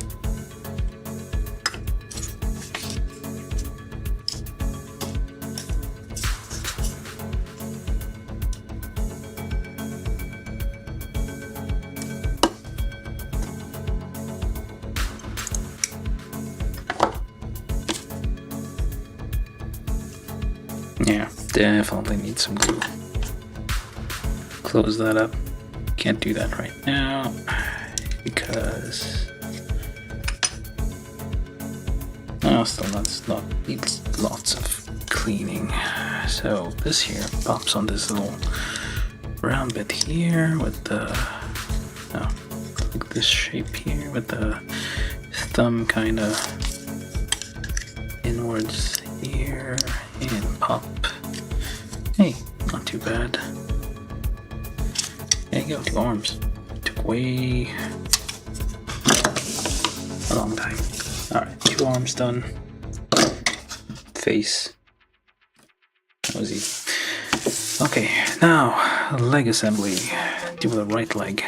Yeah, definitely need some glue. Close that up. Can't do that right now because No, still not needs lots of cleaning. So this here pops on this little round bit here with the like this shape here with the thumb kind of inwards here and pop. Hey, not too bad. There you go, 2 arms. Took way a long time. Alright, 2 arms done. Face. That was easy. Okay, now leg assembly. Do the right leg.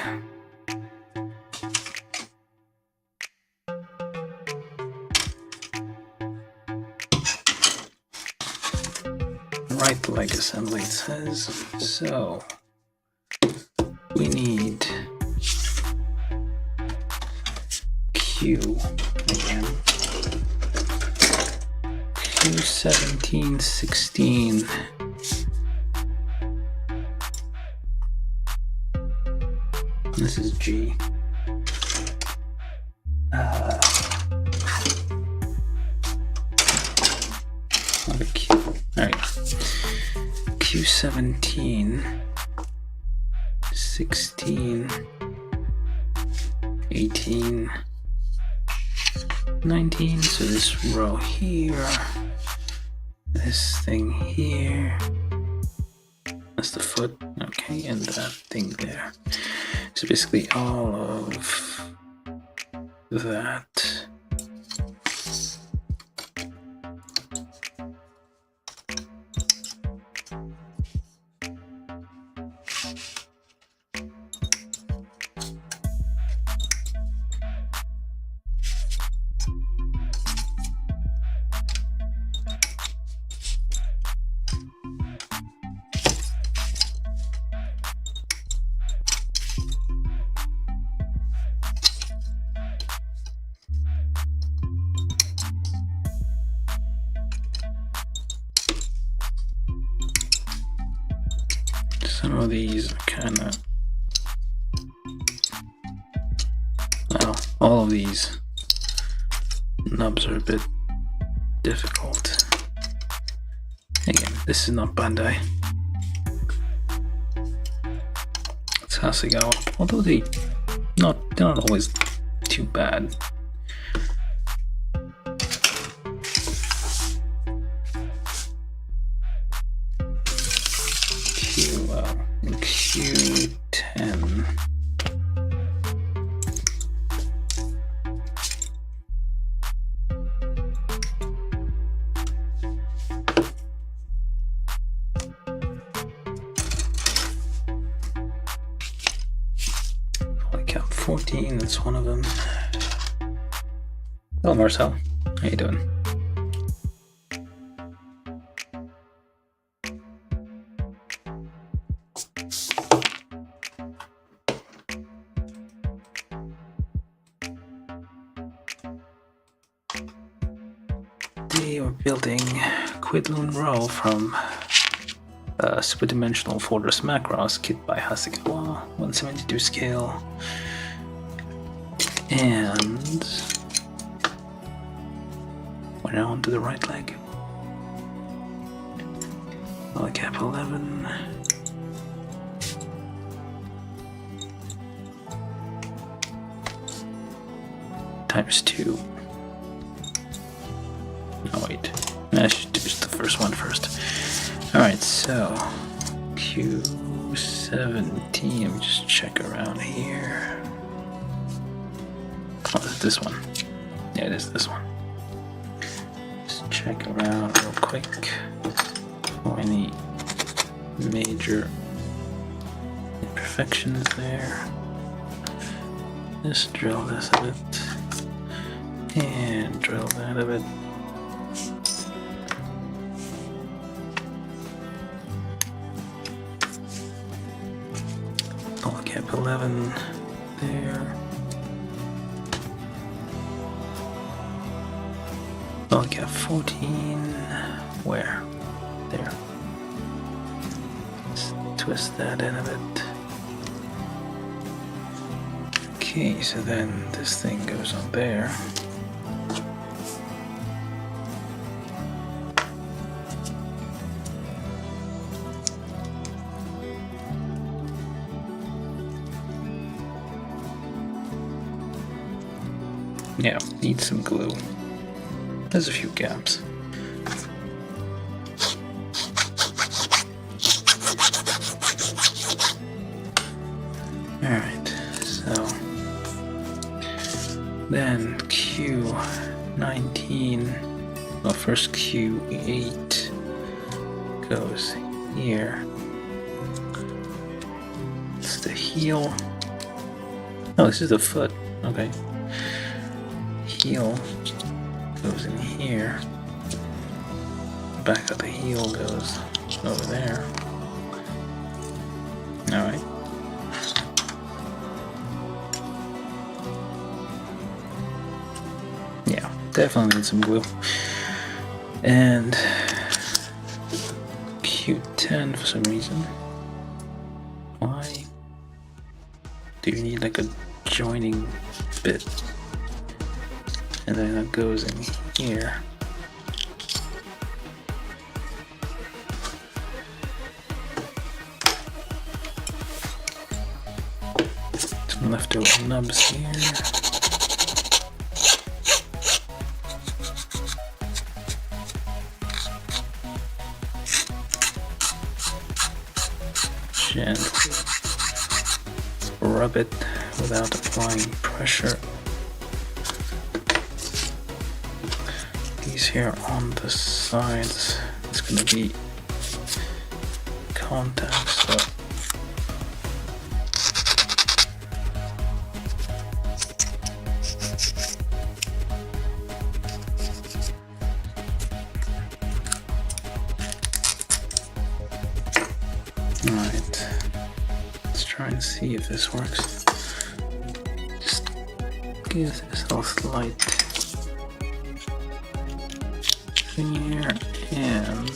Right leg assembly, it says. So we need Q again. Q17, 16. This is G. Not a Q. Alright. Q17, 16, 18, 19. So this row here, this thing here, that's the foot, okay, and that thing there. So basically all of that. Some of these are kind of, well, all of these knobs are a bit difficult. Again, this is not Bandai. It's Hasegawa, although they're not always too bad. Q10. Cap 14, that's one of them. Hello Marcel, how you doing? They are building Queadluun row from Super Dimensional Fortress Macross, kit by Hasegawa, 172 scale. And we're now onto the right leg. Cap 11. Times 2. Oh wait, I should do just the first one first. Alright, so Q17, let me just check around here. Oh, is it this one? Yeah, it is this one. Just check around real quick for any major imperfections there. Just drill this a bit and drill that a bit. Cap 11 there. Cap 14. Where? There. Let's twist that in a bit. Okay, so then this thing goes on there. Yeah, need some glue. There's a few gaps. Alright, so then Q19, well, first Q8 goes here. It's the heel. Oh, this is the foot. Okay. Heel goes in here. Back of the heel goes over there. Alright. Yeah, definitely need some glue. And Q10 for some reason. Why do you need like a joining bit? And then that goes in here. Some leftover nubs here. Gently rub it without applying pressure. These here on the sides, it's gonna be contact, so alright, let's try and see if this works. Just give this a slight thing here, and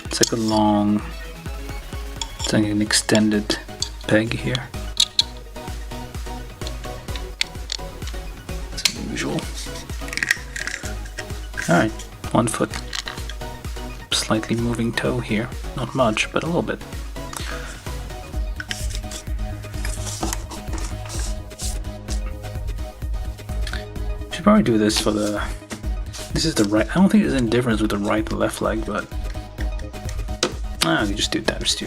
it's like a long, it's like an extended peg here. It's unusual. Alright, 1 foot. Slightly moving toe here. Not much, but a little bit. Should probably do this for the... This is the right... I don't think there's any difference with the right and left leg, but... you just do times 2.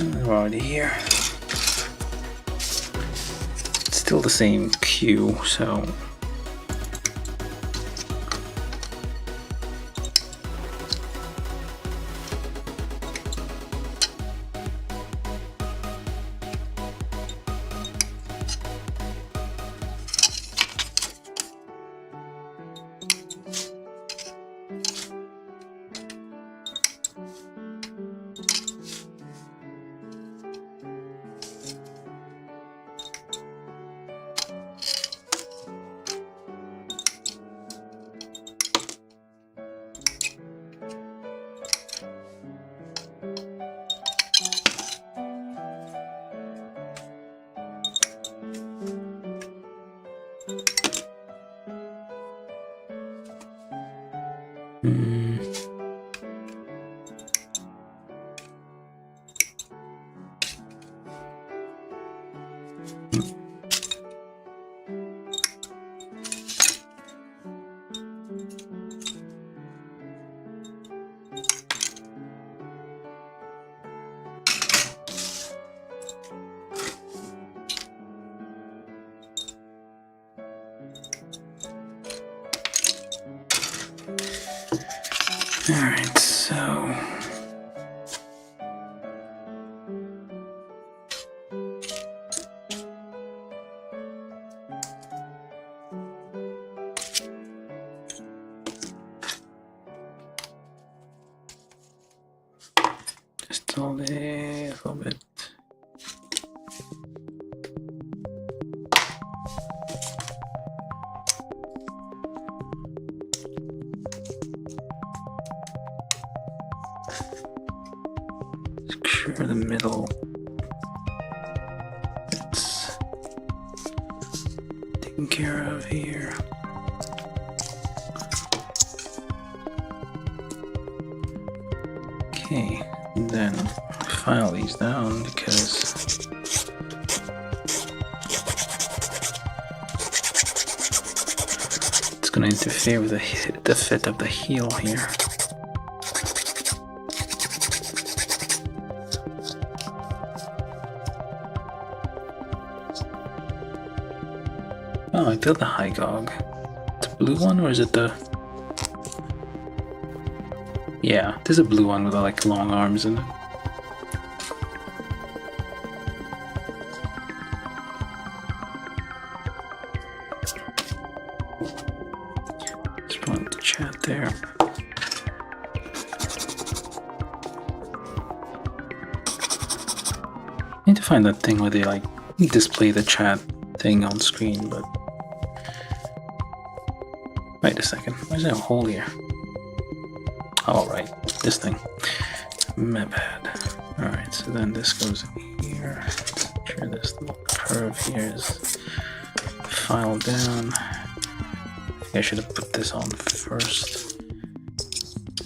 And we're already here. It's still the same cue, so... Alright, so... just a little bit. Secure the middle. It's taken care of here. Okay, and then file these down because It's going to interfere with the fit of the heel here. Oh, I built the Hasegawa. It's a blue one, or is it the... Yeah, there's a blue one with like long arms in it. Just want to chat there. Need to find that thing where they like display the chat thing on screen, but wait a second, where's that hole here? Oh right, this thing. My bad. Alright, so then this goes in here. Make sure this little curve here is filed down. I should have put this on first.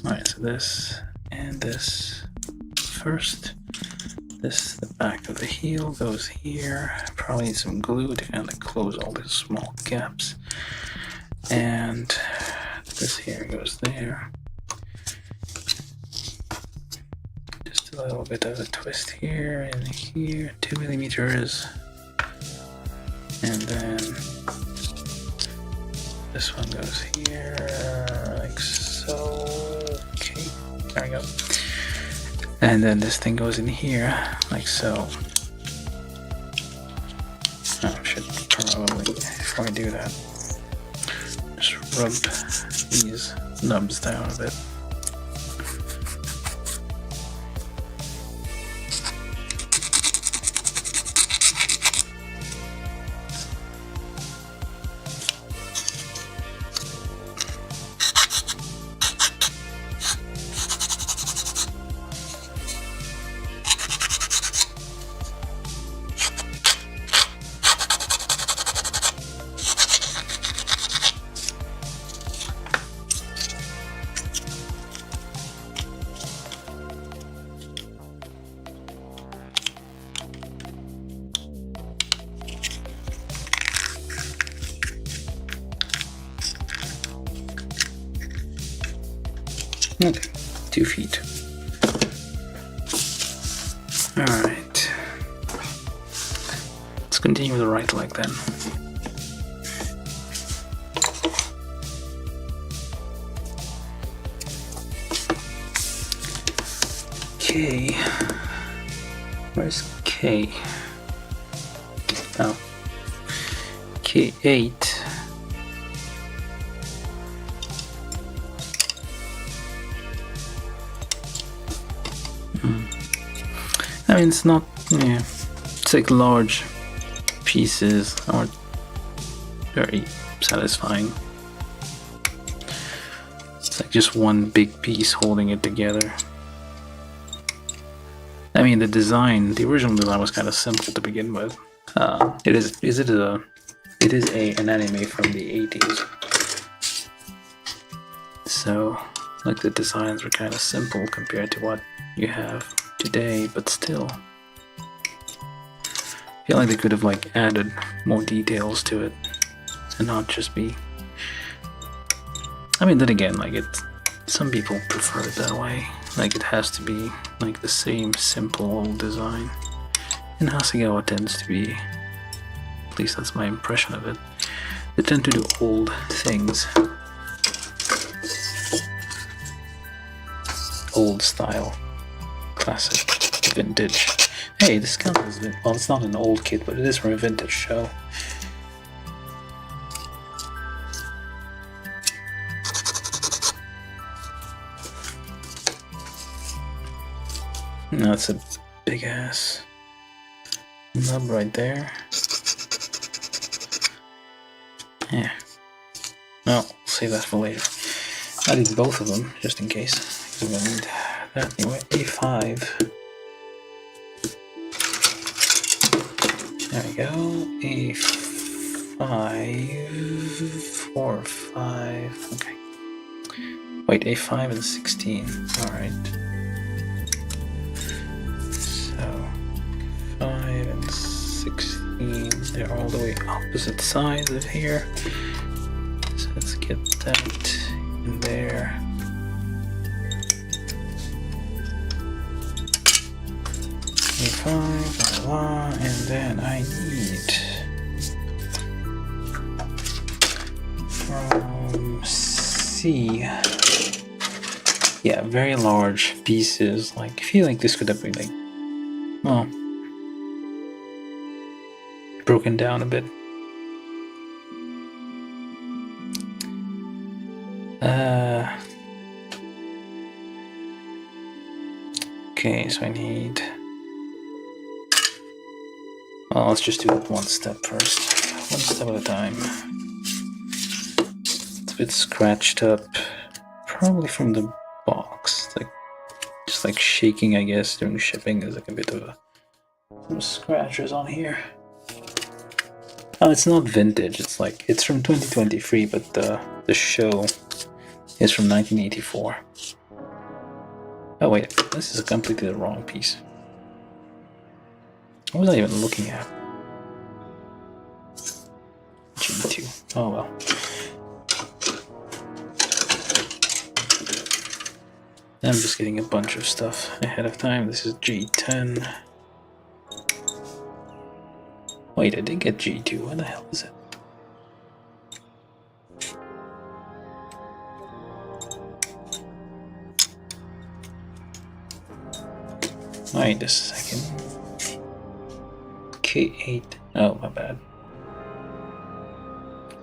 Alright, so this and this first. This, the back of the heel goes here. Probably need some glue to kind of close all these small gaps. And this here goes there. Just a little bit of a twist here and here, 2 millimeters. And then this one goes here, like so. Okay, there we go. And then this thing goes in here, like so. Oh, I should probably, before I do that, just rub these nubs down a bit. Okay, 2 feet. Alright. Let's continue with the right leg then. K. Where's K? Oh. K8. I mean, it's not, yeah, it's like large pieces aren't very satisfying. It's like just one big piece holding it together. I mean, the original design was kind of simple to begin with. It is an anime from the 80s. So, like, the designs were kind of simple compared to what you have today, but still, I feel like they could have like added more details to it and not just be. I mean, then again, like some people prefer it that way. Like it has to be like the same simple old design. And Hasegawa tends to be, at least that's my impression of it. They tend to do old things, old style. Classic, vintage. Hey, this counts as well, it's not an old kit, but it is from a vintage show. That's a big ass nub right there. Yeah. Well, save that for later. I did both of them just in case. I'm gonna need that anyway. A5. There we go. A5. 4, 5. Okay. Wait, A5 and 16. Alright. So, 5 and 16. They're all the way opposite sides of here. So let's get that in there. A5, blah, blah, and then I need from C. Yeah, very large pieces. Like, I feel like this could have been like, well, broken down a bit. Okay, so I need. Well, let's just do it one step first. One step at a time. It's a bit scratched up, probably from the box. Like, just like shaking, I guess, during shipping. There's like a bit of some scratches on here. Oh, it's not vintage. It's like it's from 2023, but the show is from 1984. Oh wait, this is completely the wrong piece. What was I even looking at? G2. Oh well. I'm just getting a bunch of stuff ahead of time. This is G10. Wait, I did get G2. What the hell is it? Wait a second. K8. Oh, my bad.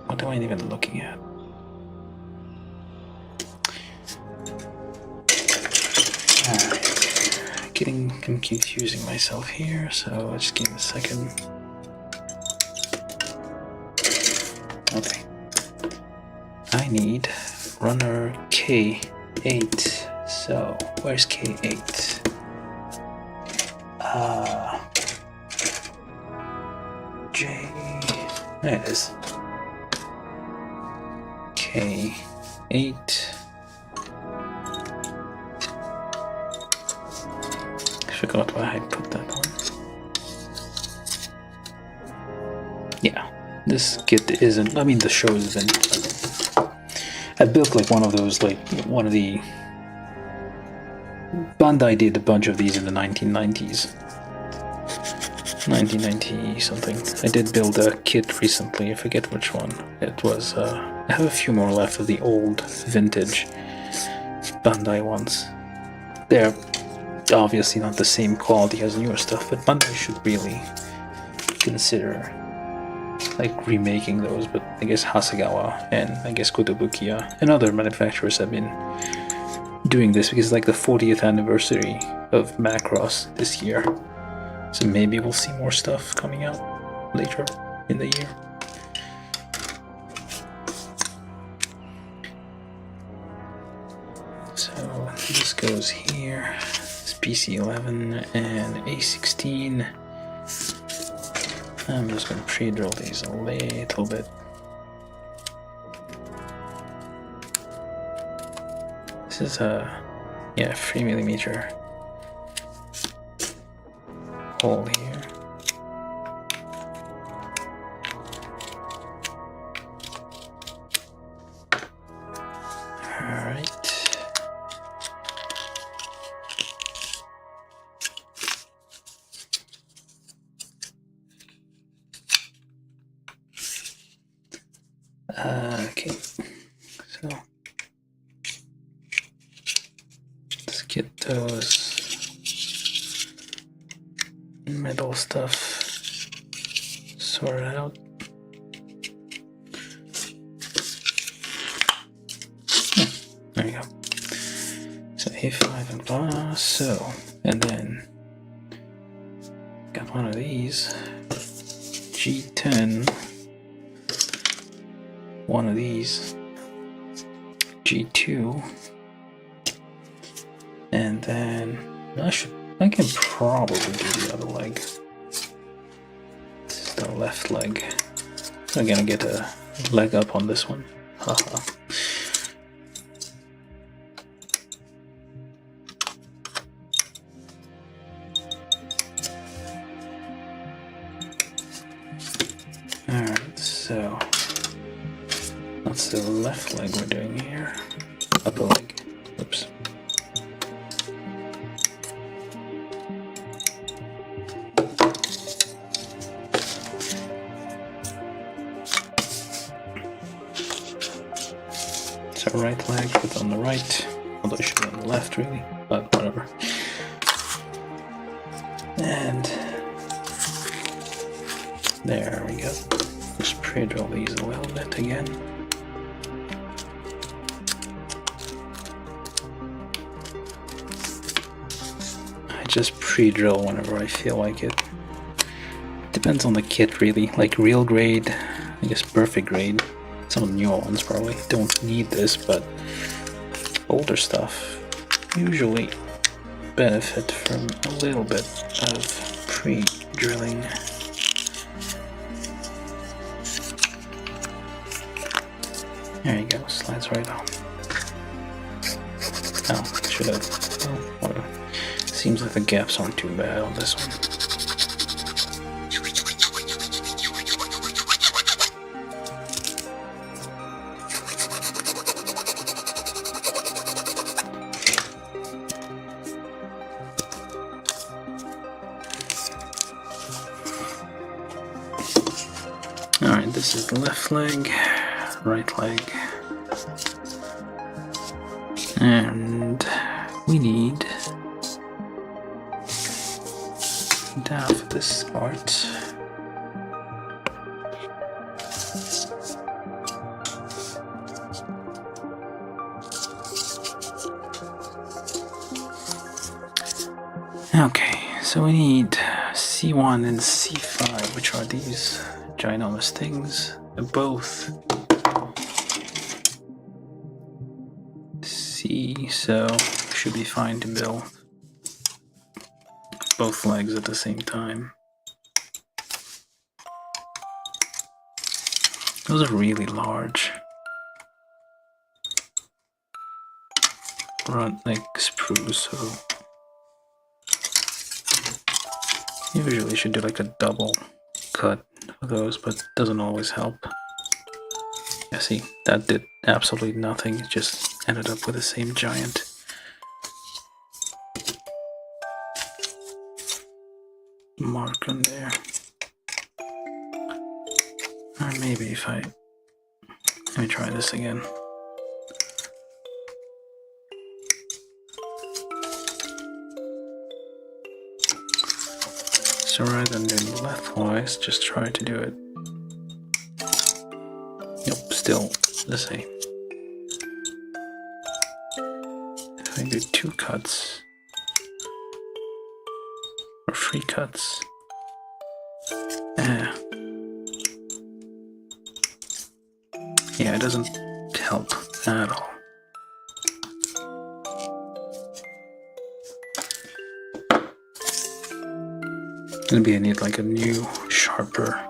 What am I even looking at? Alright. I'm confusing myself here, so just give me a second. Okay. I need runner K8. So, where's K8? J. There it is. K8. I forgot where I put that one. Yeah, this kit isn't. I mean, the show isn't. I built like one of those, like one of the. Bandai did a bunch of these in the 1990s. 1990 something. I did build a kit recently, I forget which one. It was, I have a few more left of the old vintage Bandai ones. They're obviously not the same quality as newer stuff, but Bandai should really consider like remaking those, but I guess Hasegawa and I guess Kotobukiya and other manufacturers have been doing this because it's like the 40th anniversary of Macross this year. So maybe we'll see more stuff coming out later in the year. So this goes here. It's PC11 and A16. I'm just going to pre-drill these a little bit. This is a 3mm hole here. Alright. Okay, so let's get those metal stuff sorted out. There you go. So A5 and blah, so, and then got one of these, G10, one of these, G2, and then I can probably do the other leg. This is the left leg. I'm gonna get a leg up on this one. Haha. Alright, so That's the left leg we're doing here. Upper leg. Oops. So right leg, put on the right. Although it should be on the left, really. But whatever. And there we go. Just pre-drill these a little bit again. I just pre-drill whenever I feel like it. Depends on the kit, really. Like real grade, I guess perfect grade. Some of the newer ones probably don't need this, but older stuff usually benefit from a little bit of pre-drilling. There you go, slides right on. Oh, should have. Oh, whatever. Seems like the gaps aren't too bad on this one. Alright, this is the left leg, right leg. And we need half this part. Okay, so we need C1 and C5, which are these ginormous things. They're both C, so should be fine to build both legs at the same time. Those are really large. Front leg sprues, so usually should do like a double cut for those, but it doesn't always help. Yeah, see, that did absolutely nothing. It just ended up with the same giant. Mark on there. Or maybe if let me try this again. So rather than doing lengthwise, just try to do it. Nope, still the same. If I do 2 cuts, or 3 cuts, yeah, it doesn't help at all. Maybe I need like a new, sharper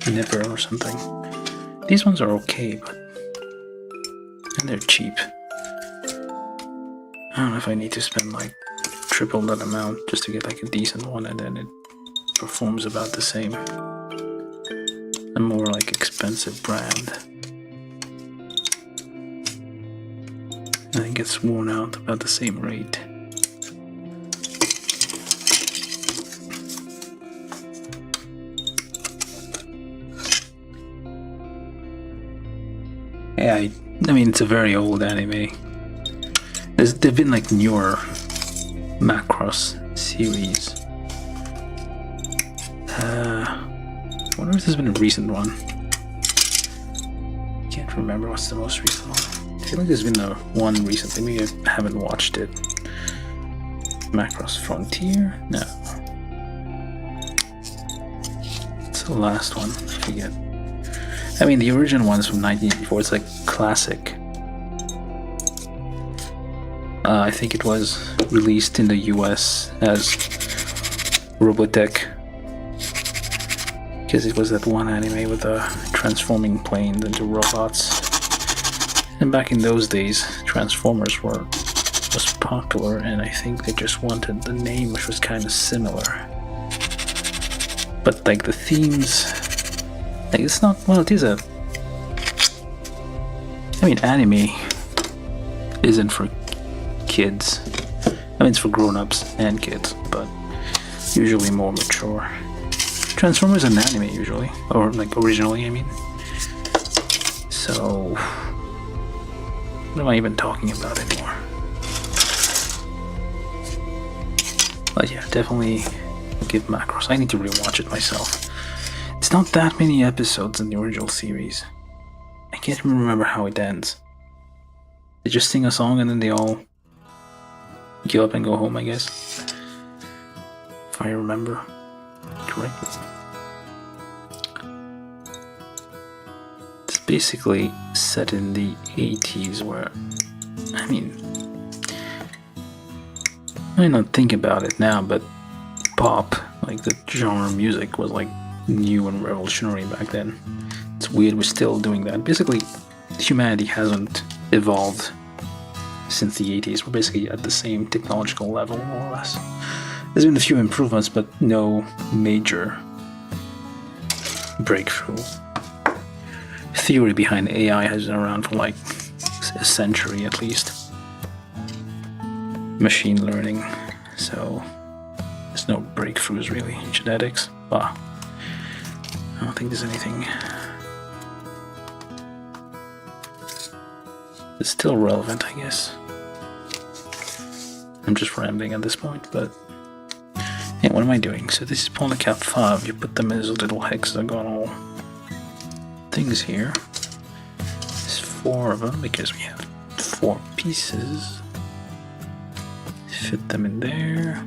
nipper or something. These ones are okay, and they're cheap. I don't know if I need to spend like triple that amount just to get like a decent one, and then it performs about the same. A more like expensive brand, and it gets worn out about the same rate. Yeah, I mean, it's a very old anime. There've been like newer Macross series. I wonder if there's been a recent one. Can't remember what's the most recent one. I feel like there's been one recently. Maybe I haven't watched it. Macross Frontier? No. It's the last one. I forget. I mean, the original one is from 1984. It's like classic. I think it was released in the US as Robotech, because it was that one anime with transforming planes into robots. And back in those days, Transformers was popular, and I think they just wanted the name, which was kind of similar. But like the themes Like, it's not, well, it is a, I mean, anime isn't for kids. I mean, it's for grown-ups and kids, but usually more mature. Transformers an anime usually, or like originally, I mean. So, what am I even talking about anymore? But yeah, definitely give Macross. I need to rewatch it myself. It's not that many episodes in the original series. I can't even remember how it ends. They just sing a song and then they all give up and go home, I guess. If I remember correctly. It's basically set in the 80s where, I mean, I might not think about it now, but pop, like the genre of music, was like new and revolutionary back then. It's weird we're still doing that. Basically, humanity hasn't evolved since the 80s. We're basically at the same technological level, more or less. There's been a few improvements, but no major breakthrough. Theory behind AI has been around for like a century at least. Machine learning, so there's no breakthroughs really. Genetics, I don't think there's anything. It's still relevant, I guess. I'm just rambling at this point, but yeah, what am I doing? So this is polycap 5. You put them as little hexagonal things here. There's 4 of them because we have 4 pieces. Fit them in there.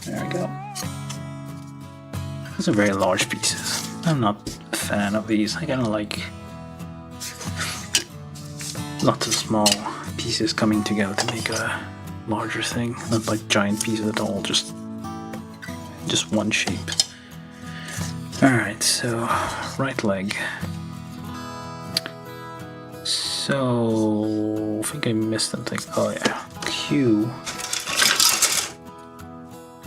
There we go. Those are very large pieces. I'm not a fan of these. I kind of like lots of small pieces coming together to make a larger thing. Not like giant pieces at all, just one shape. Alright, so right leg. So I think I missed something. Oh yeah.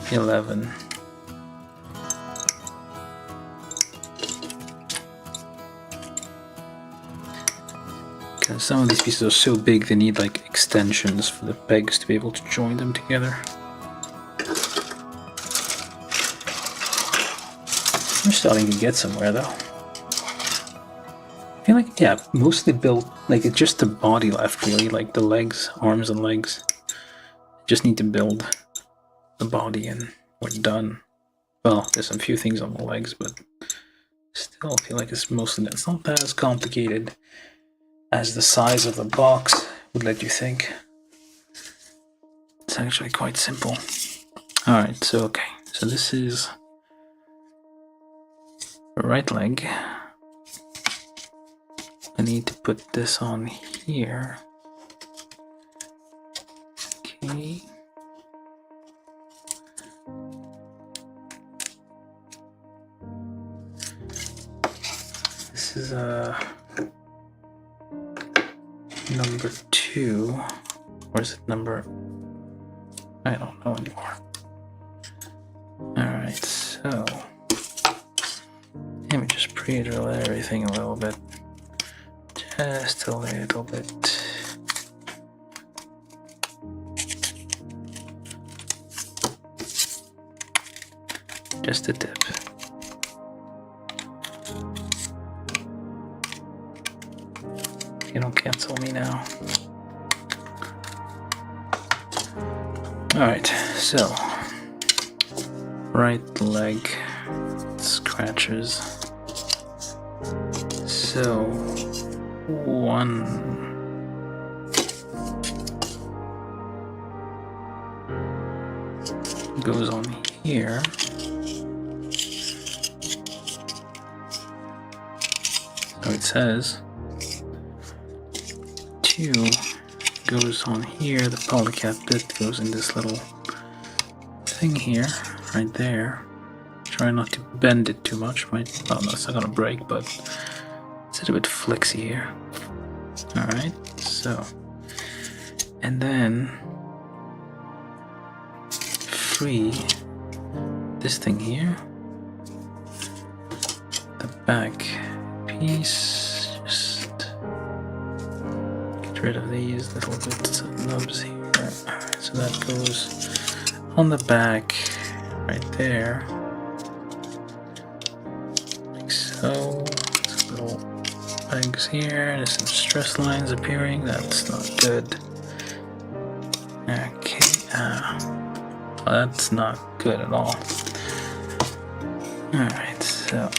Q11. Because some of these pieces are so big they need like extensions for the pegs to be able to join them together. I'm starting to get somewhere though. I feel like, yeah, mostly built, like it's just the body left really, like the legs, arms and legs. Just need to build the body and we're done. Well, there's a few things on the legs, but still I feel like it's mostly, it's not that as complicated as the size of the box would let you think. It's actually quite simple. Alright, so okay, so this is the right leg. I need to put this on here. Okay. This is number 2. Or is it number? I don't know anymore. Alright, so let me just pre-drill everything a little bit. Just a little bit. Just a tip. You don't cancel me now. Alright, so right leg scratches. So 1 goes on here. So it says 2 goes on here. The polycap bit goes in this little thing here, right there. Try not to bend it too much. Might, well, no, it's not gonna break, but it's a little bit flexy here. Alright, so, and then free this thing here. The back piece, just get rid of these little bits of nubs here. Alright, so that goes on the back right there, like so. Little pegs here, there's some stress lines appearing, that's not good. Okay, well, that's not good at all. Alright, so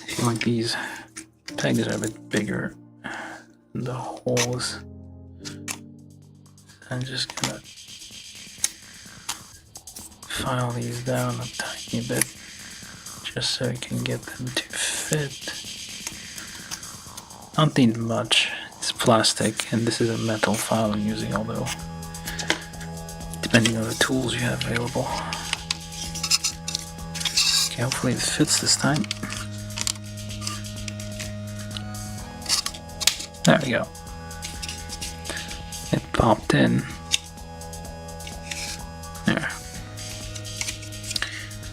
I feel like these pegs are a bit bigger than the holes. I'm just gonna file these down a tiny bit just so I can get them to fit. I don't need much. It's plastic and this is a metal file I'm using, although depending on the tools you have available. Okay, hopefully it fits this time. There we go. It popped in. There.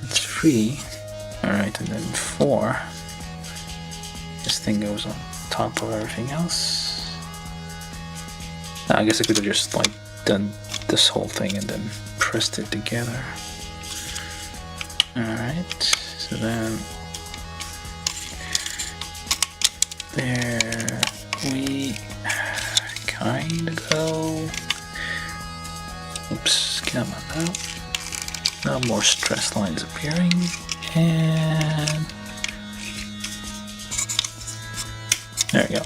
It's free. Alright, and then 4. This thing goes on top of everything else. I guess I could have just like done this whole thing and then pressed it together. Alright, so then there we kinda go. Oops, come on now. Now more stress lines appearing, and there we go.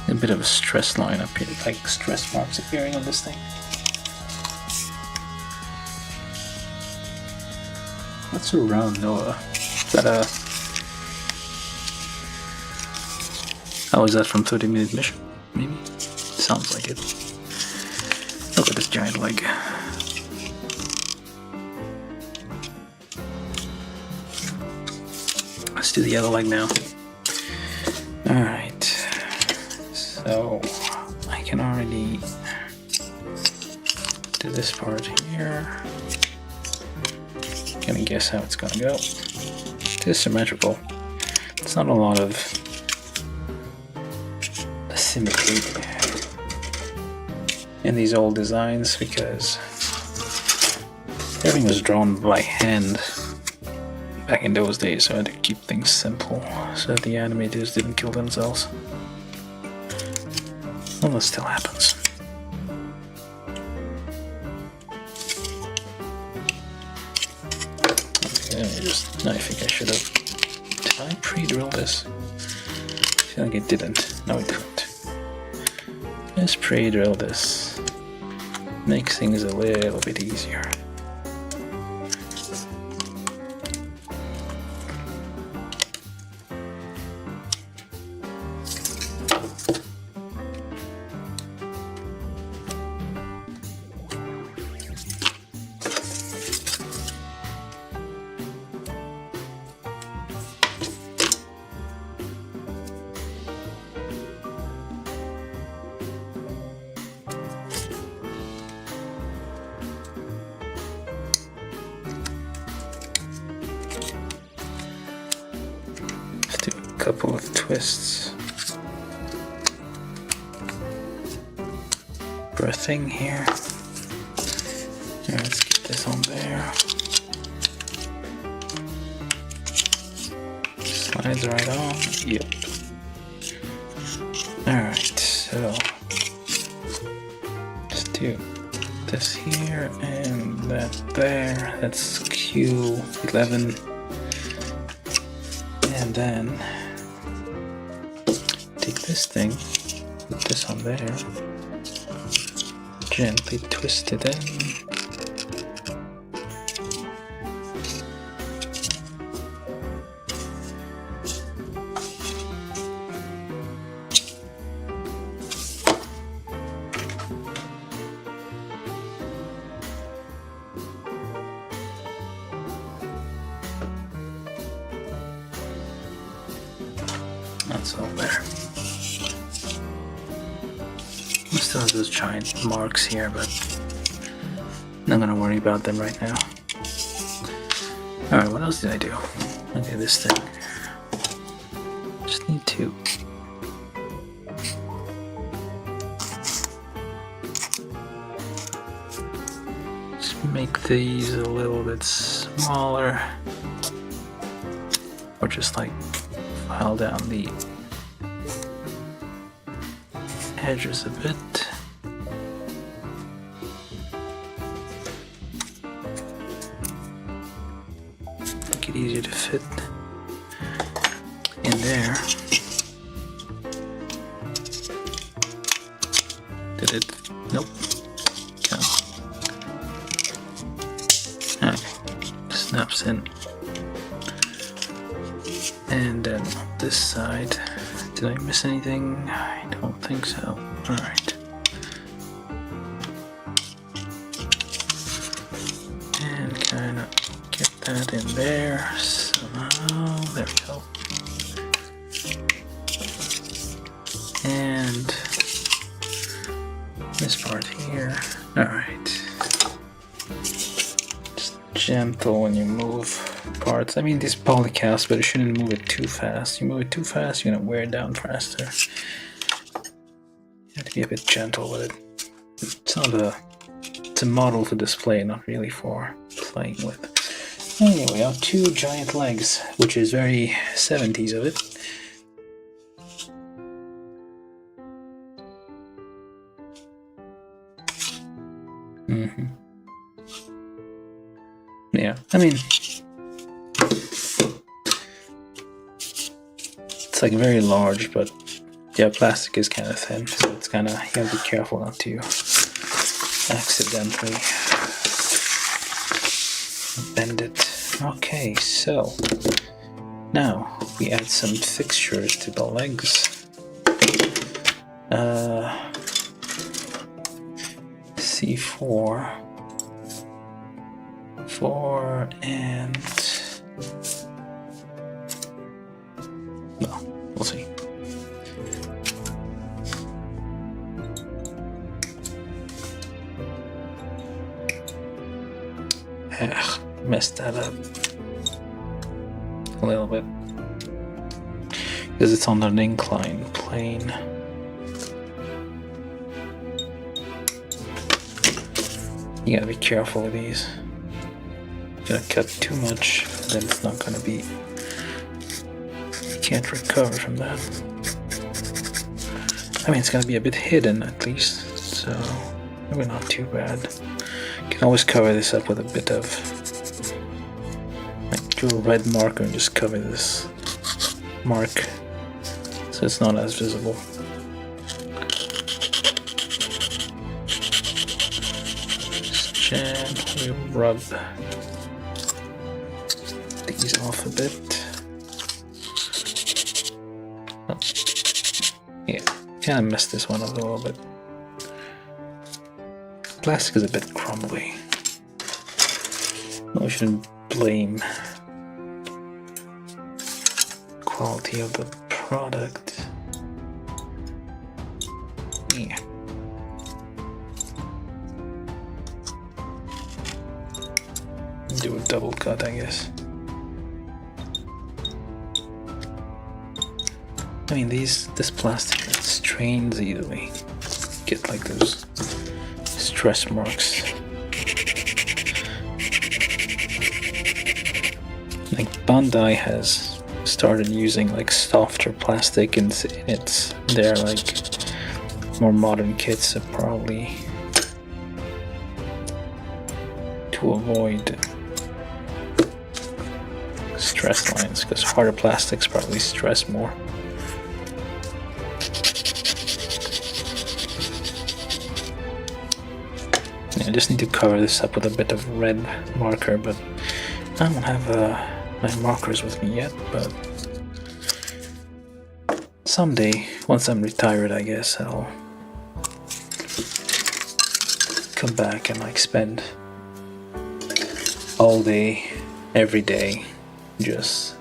A bit of a stress line up here, like stress marks appearing on this thing. What's around Noah? Is that a... Oh, is that from 30-minute mission? Maybe? Sounds like it. Look at this giant leg. Let's do the other leg now. Alright. So, I can already do this part here. Gonna guess how it's gonna go. It is symmetrical. It's not a lot of symmetry in these old designs because everything was drawn by hand back in those days, so I had to keep things simple so that the animators didn't kill themselves. Well, that still happens. Okay, I think I should have... Did I pre-drill this? I feel like it didn't. No, it didn't. Let's pre-drill this. Makes things a little bit easier. Couple of twists for a thing here. Here, let's get this on there. Slides right on. Yep. Alright, so just do this here and that there. That's Q11. And then take this thing, put this on there, gently twist it in. That's all there. We still have those giant marks here, but not gonna worry about them right now. Alright, what else did I do? Okay, this thing. Just need to just make these a little bit smaller, or just like file down the edges a bit. Make it easier to fit in there. Did it? Nope. No. Okay. Snaps in. And then on this side, did I miss anything? I don't think so. Alright. And kind of get that in there somehow. There we go. And this part here. Alright. Just gentle when you move parts. I mean, these polycasts, but you shouldn't move it too fast. You move it too fast, you're gonna wear it down faster. You have to be a bit gentle with it. It's a model for display, not really for playing with. Anyway, we have two giant legs, which is very 70s of it. Yeah, I mean, it's like very large, but yeah, plastic is kind of thin, so it's kind of, you have to be careful not to accidentally bend it. Okay, so now we add some fixtures to the legs. C4, 4, and well, we'll see. Messed that up a little bit because it's on an inclined plane. You gotta be careful with these. You're gonna cut too much, then it's not gonna be. You can't recover from that. I mean, it's gonna be a bit hidden at least, so maybe not too bad. You can always cover this up with a bit of, like, do a red marker and just cover this mark so it's not as visible. Just gently rub these off a bit. Oh. Yeah, kind of messed this one up a little bit. Plastic is a bit crumbly. No, we shouldn't blame quality of the product. Yeah. Do a double cut, I guess. I mean, this plastic strains easily. Get like those stress marks. Like Bandai has started using like softer plastic in their like more modern kits, so probably to avoid stress lines, because harder plastics probably stress more. I just need to cover this up with a bit of red marker, but I don't have my markers with me yet, but someday, once I'm retired, I guess I'll come back and like spend all day, every day, just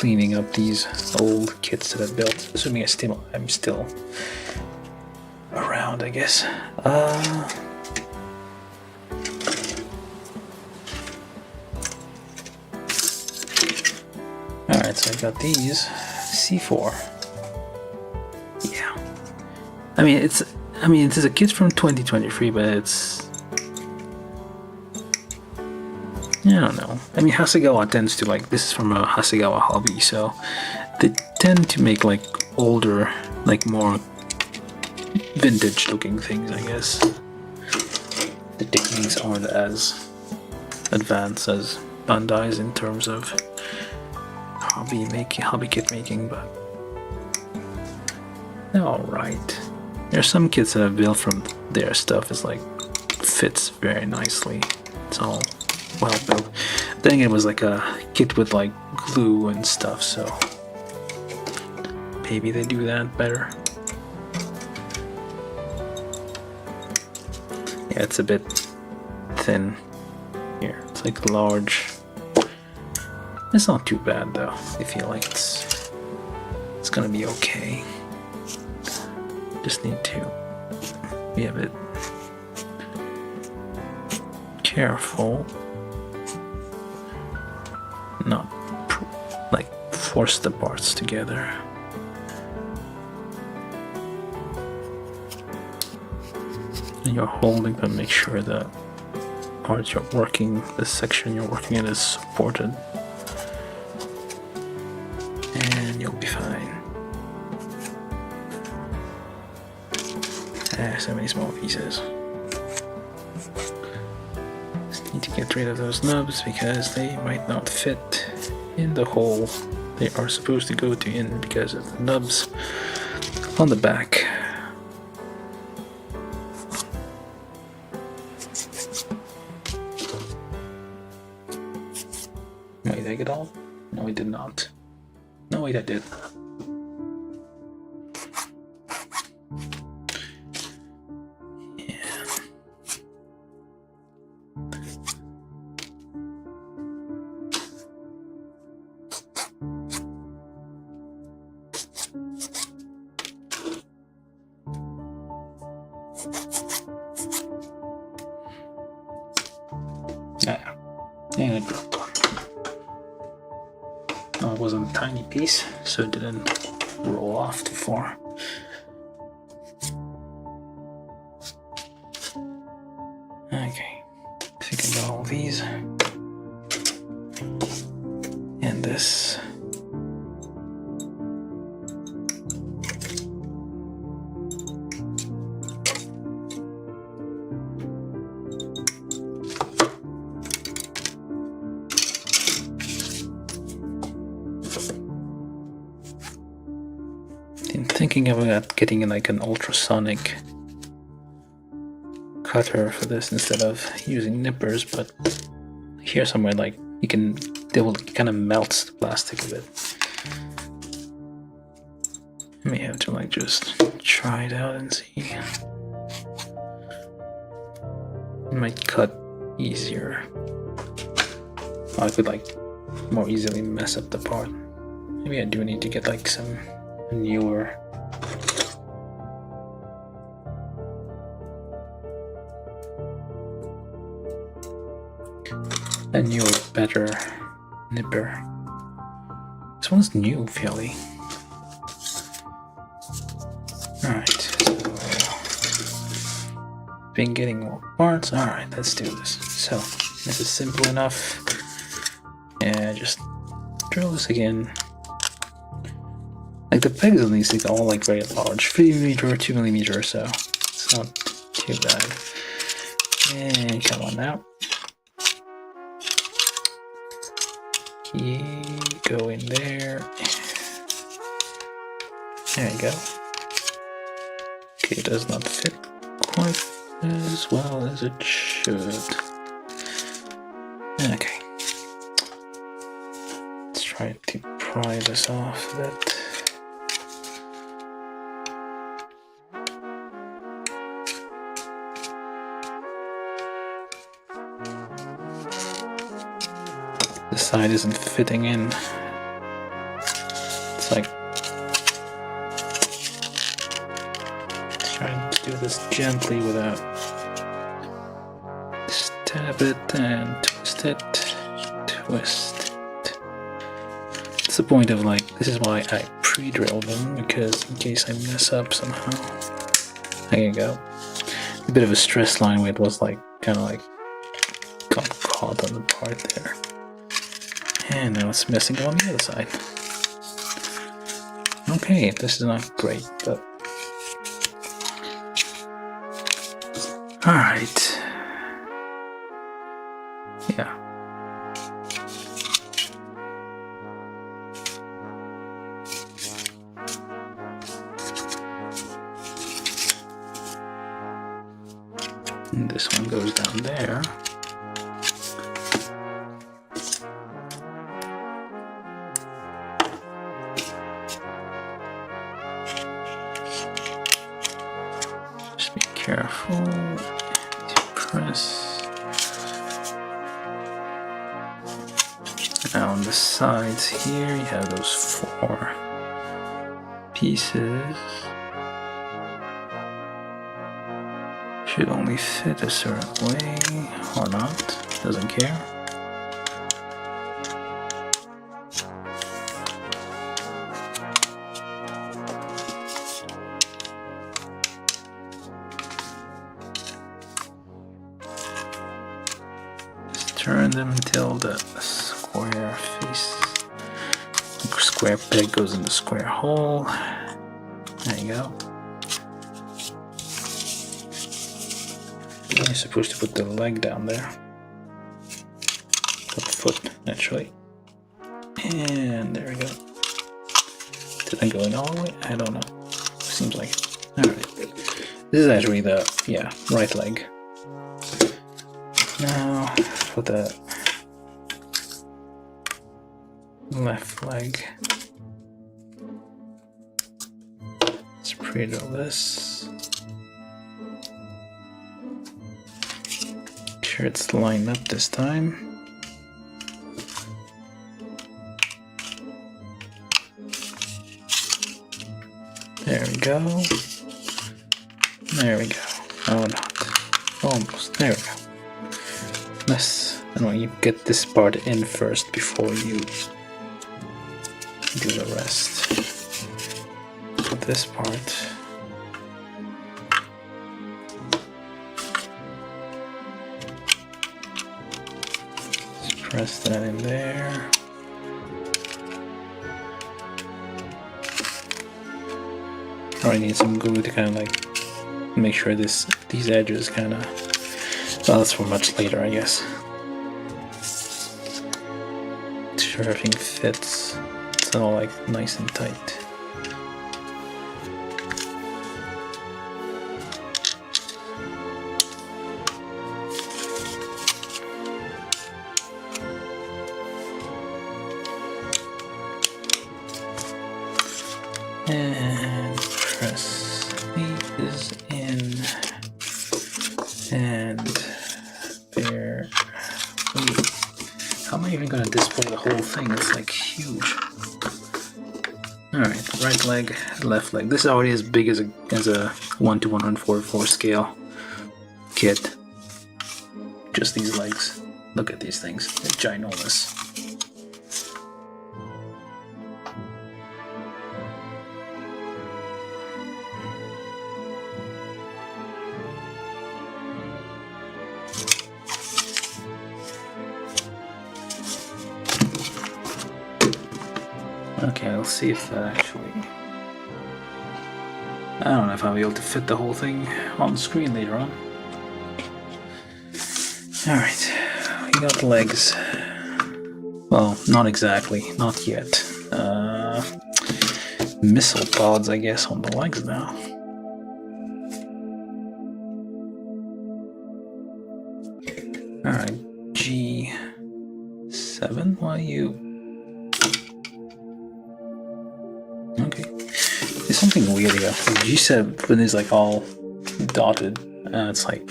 cleaning up these old kits that I built, assuming I'm still around, I guess. Alright, so I got these C4. Yeah. I mean, it is a kit from 2023, but it's... I don't know. I mean, Hasegawa tends to, like, this is from a Hasegawa hobby, so they tend to make, like, older, like, more vintage-looking things, I guess. The techniques aren't as advanced as Bandai's in terms of hobby kit making, but they're alright. There's some kits that I've built from their stuff, it's like, fits very nicely. It's all well built. Then it was like a kit with like glue and stuff, so maybe they do that better. Yeah, it's a bit thin here. It's like large. It's not too bad though. I feel like it's gonna be okay. Just need to be a bit careful. Not like force the parts together. And you're holding them, make sure the part you're working, the section you're working in is supported. And you'll be fine. So many small pieces. Need to get rid of those nubs because they might not fit in the hole they are supposed to go to in because of the nubs on the back. Wait, did I get all? No, I did not. No, wait, I did. And it dropped one. No, it wasn't a tiny piece, so it didn't roll off too far. Okay, I think I got all these. And this. I'm thinking about getting like an ultrasonic cutter for this instead of using nippers, but here somewhere like they will kind of melt the plastic a bit. I may have to like just try it out and see. It might cut easier. Or I could like more easily mess up the part. Maybe I do need to get like some newer better nipper. This one's new, fairly. Alright, so been getting more parts. Alright, let's do this. So this is simple enough. Yeah, just drill this again. Like the pegs on these things are all like very large, 3mm or 2mm, so it's not too bad. And come on now. Go in there. There you go. Okay, it does not fit quite as well as it should. Okay. Let's try to pry this off a bit. The side isn't fitting in. It's like trying to do this gently without stab it and twist it, twist it. It's the point of like, this is why I pre-drill them, because in case I mess up somehow. There you go. A bit of a stress line where it was like, kind of like, got caught on the part there. And now it's messing on the other side. Okay, this is not great, but... Alright. Yeah. And this one goes down there. Just be careful to press. Now on the sides here you have those 4 pieces. Should only fit a certain way, or not, doesn't care. Just turn them until the square square peg goes in the square hole. There you go. You're supposed to put the leg down there. The foot, actually. And there we go. Did I go in all the way? I don't know. Seems like it. Alright. This is actually the, right leg. Now, for the left leg. Let's pre-drill this. Sure it's lined up this time. There we go. There we go. Oh, not. Almost. There we go. I know you get this part in first before you do the rest. Put this part. Just press that in there. I need some glue to kind of like make sure these edges kind of, well, that's for much later, I guess. Sure everything fits. It's all like nice and tight. And press these in, and there. How am I even going to display the whole thing? It's like huge. Alright, right leg, left leg. This is already as big as a 1:144 scale kit. Just these legs. Look at these things. They're ginormous. Okay, let's see if that actually... I don't know if I'll be able to fit the whole thing on the screen later on. Alright, we got the legs. Well, not exactly, not yet. Missile pods, I guess, on the legs now. Alright, G7, why you... Okay. There's something weird here. G7 is like all dotted. It's like...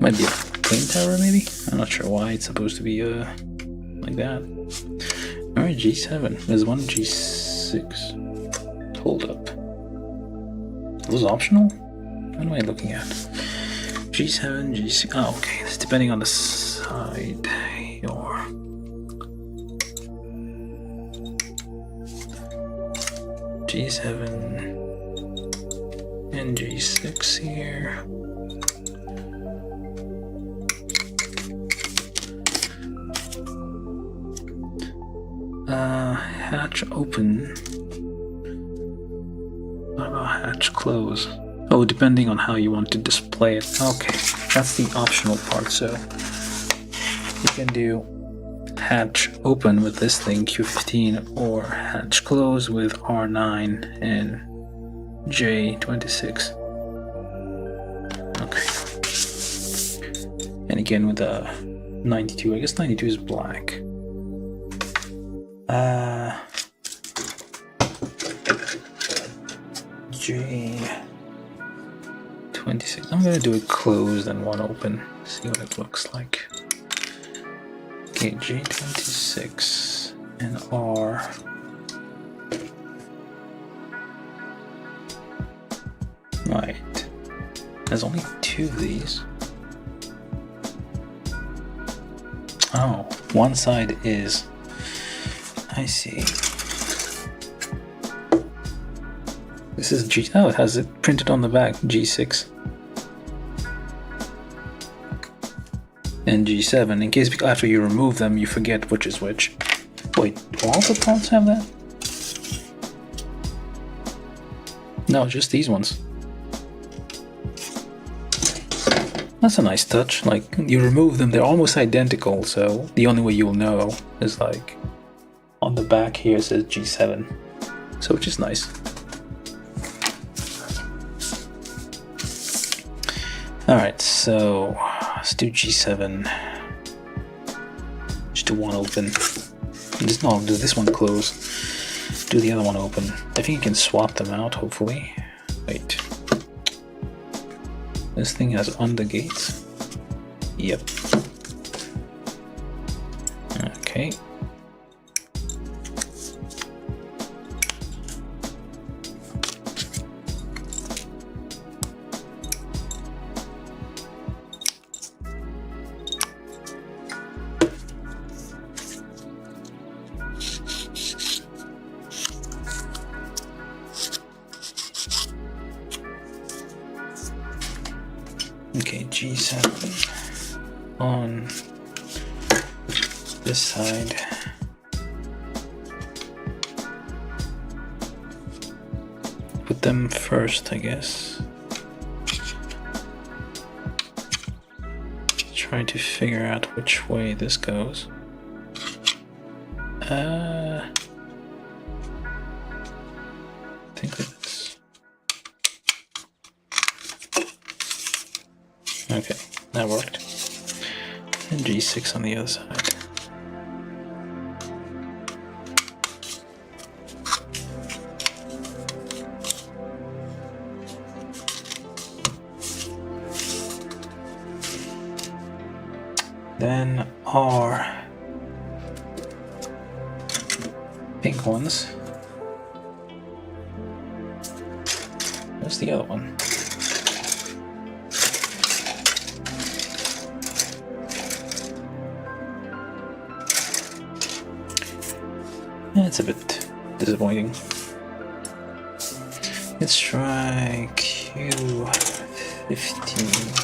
Might be a plane tower, maybe? I'm not sure why it's supposed to be like that. Why G7? There's one G6. Hold up. It was optional? What am I looking at? G7, G6. Oh, okay. It's depending on the side. Your G7 and G6 here. Hatch open. What about hatch close? Oh, depending on how you want to display it. Okay, that's the optional part. So you can do hatch open with this thing, Q15, or hatch close with R9 and J26. Okay. And again with a 92. I guess 92 is black. J26. I'm gonna do it closed and one open. See what it looks like. Okay, J26 and R. Right. There's only two of these. Oh, one side is. I see. This is G. Oh, it has it printed on the back. G6 and G7. In case after you remove them, you forget which is which. Wait, do all the parts have that? No, just these ones. That's a nice touch. Like, you remove them, they're almost identical. So the only way you'll know is like on the back here it says G7. So which is nice. Alright, so let's do G7. Just do one open. No, do this one close. Do the other one open. I think you can swap them out, hopefully. Wait. This thing has under gates. Yep. Okay. Okay, G7 on this side. Put them first, I guess. Trying to figure out which way this goes. I think that's... Okay, that worked. And G6 on the other side. Then our pink ones. Where's the other one? It's a bit disappointing. Let's try Q15.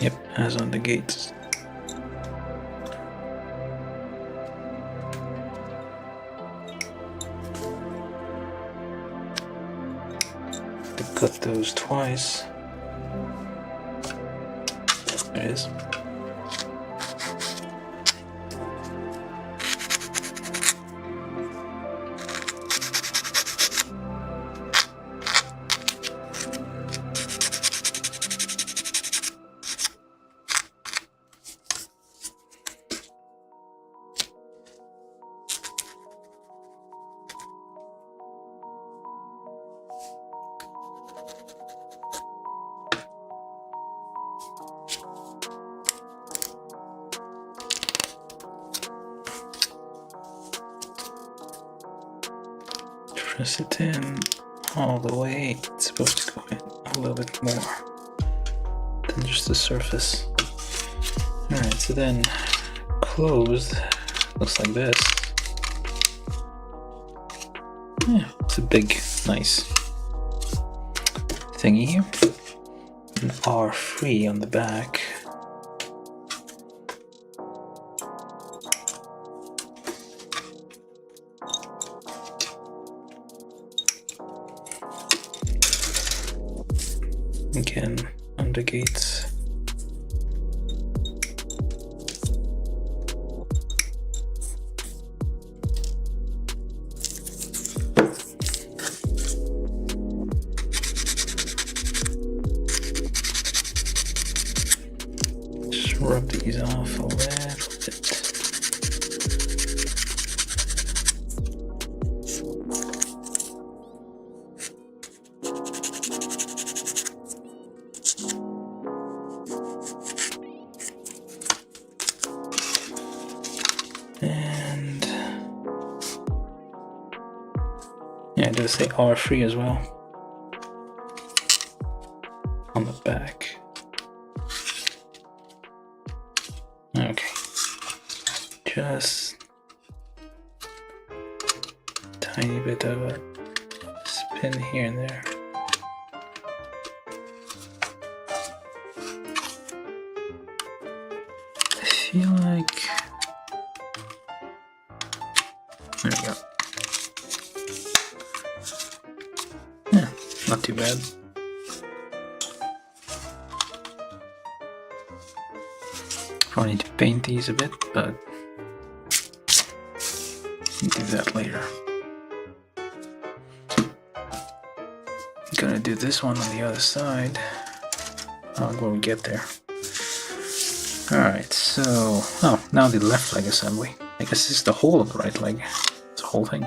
Yep, has on the gates. To cut those twice. There it is. Press it in all the way. It's supposed to go in a little bit more than just the surface. Alright, so then closed looks like this. Yeah, it's a big, nice thingy here. An R3 on the back. Again, under gates. Just rub these off a little bit. And yeah, it does say R3 as well on the back. Okay, just tiny bit of a spin here and there. I feel like there we go. Yeah, not too bad. Probably need to paint these a bit, but we'll do that later. I'm gonna do this one on the other side when we get there. Alright, so, oh, now the left leg assembly. I guess this is the whole of the right leg. It's the whole thing.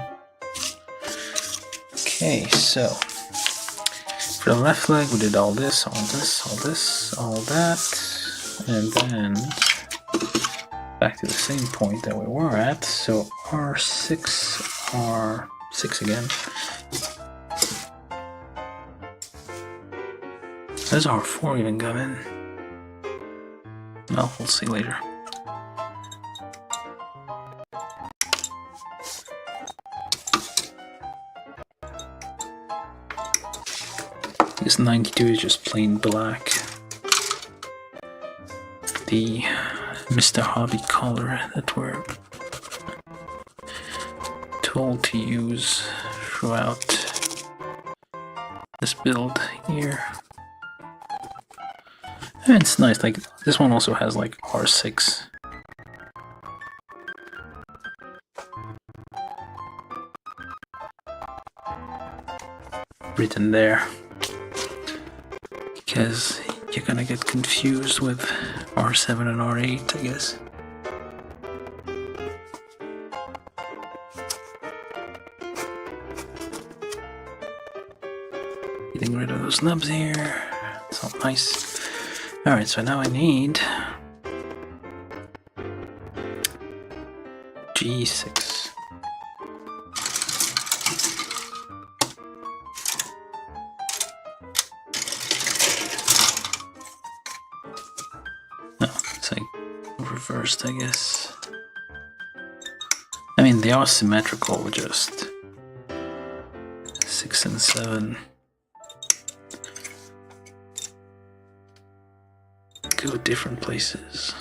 Okay, so for the left leg we did all this, all this, all this, all that, and then back to the same point that we were at. So R6, R6 again. Does R4 even come in? Well, we'll see later. This 92 is just plain black. The Mr. Hobby color that we're told to use throughout this build here. And it's nice, like this one also has like R6. Written there. Because you're gonna get confused with R7 and R8, I guess. Getting rid of those nubs here. It's all nice. Alright, so now I need G6. No, it's like reversed, I guess. I mean, they are symmetrical, just 6 and 7. Go different places.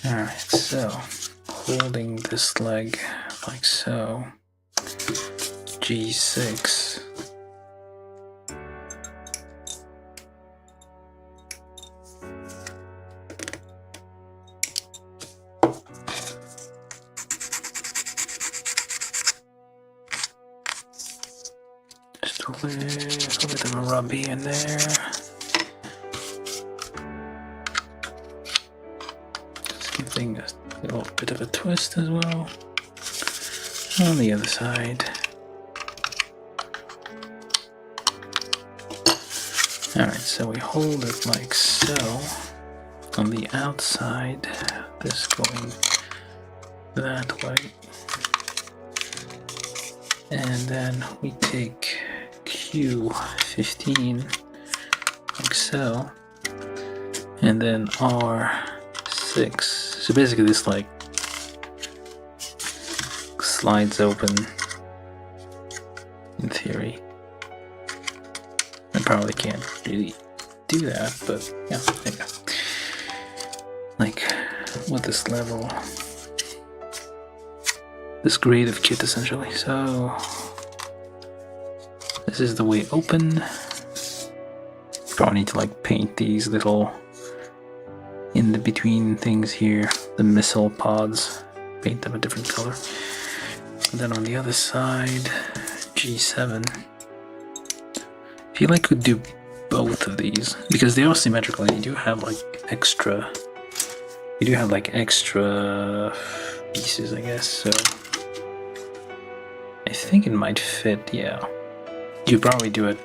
Alright, so holding this leg like so, G6. Just a little bit of a rubby in there. Just giving a little bit of a twist as well. On the other side. Alright, so we hold it like so. On the outside, this going that way. And then we take Q15 like so. And then R6. So basically this like slides open in theory. I probably can't really do that, but yeah, there you go. Like with this level, this grade of kit essentially. So this is the way open. Probably need to like paint these little in the between things here, the missile pods, paint them a different color. And then on the other side, G7. I feel like I could do both of these because they are symmetrical and you do have like extra pieces, I guess, so I think it might fit. Yeah, you probably do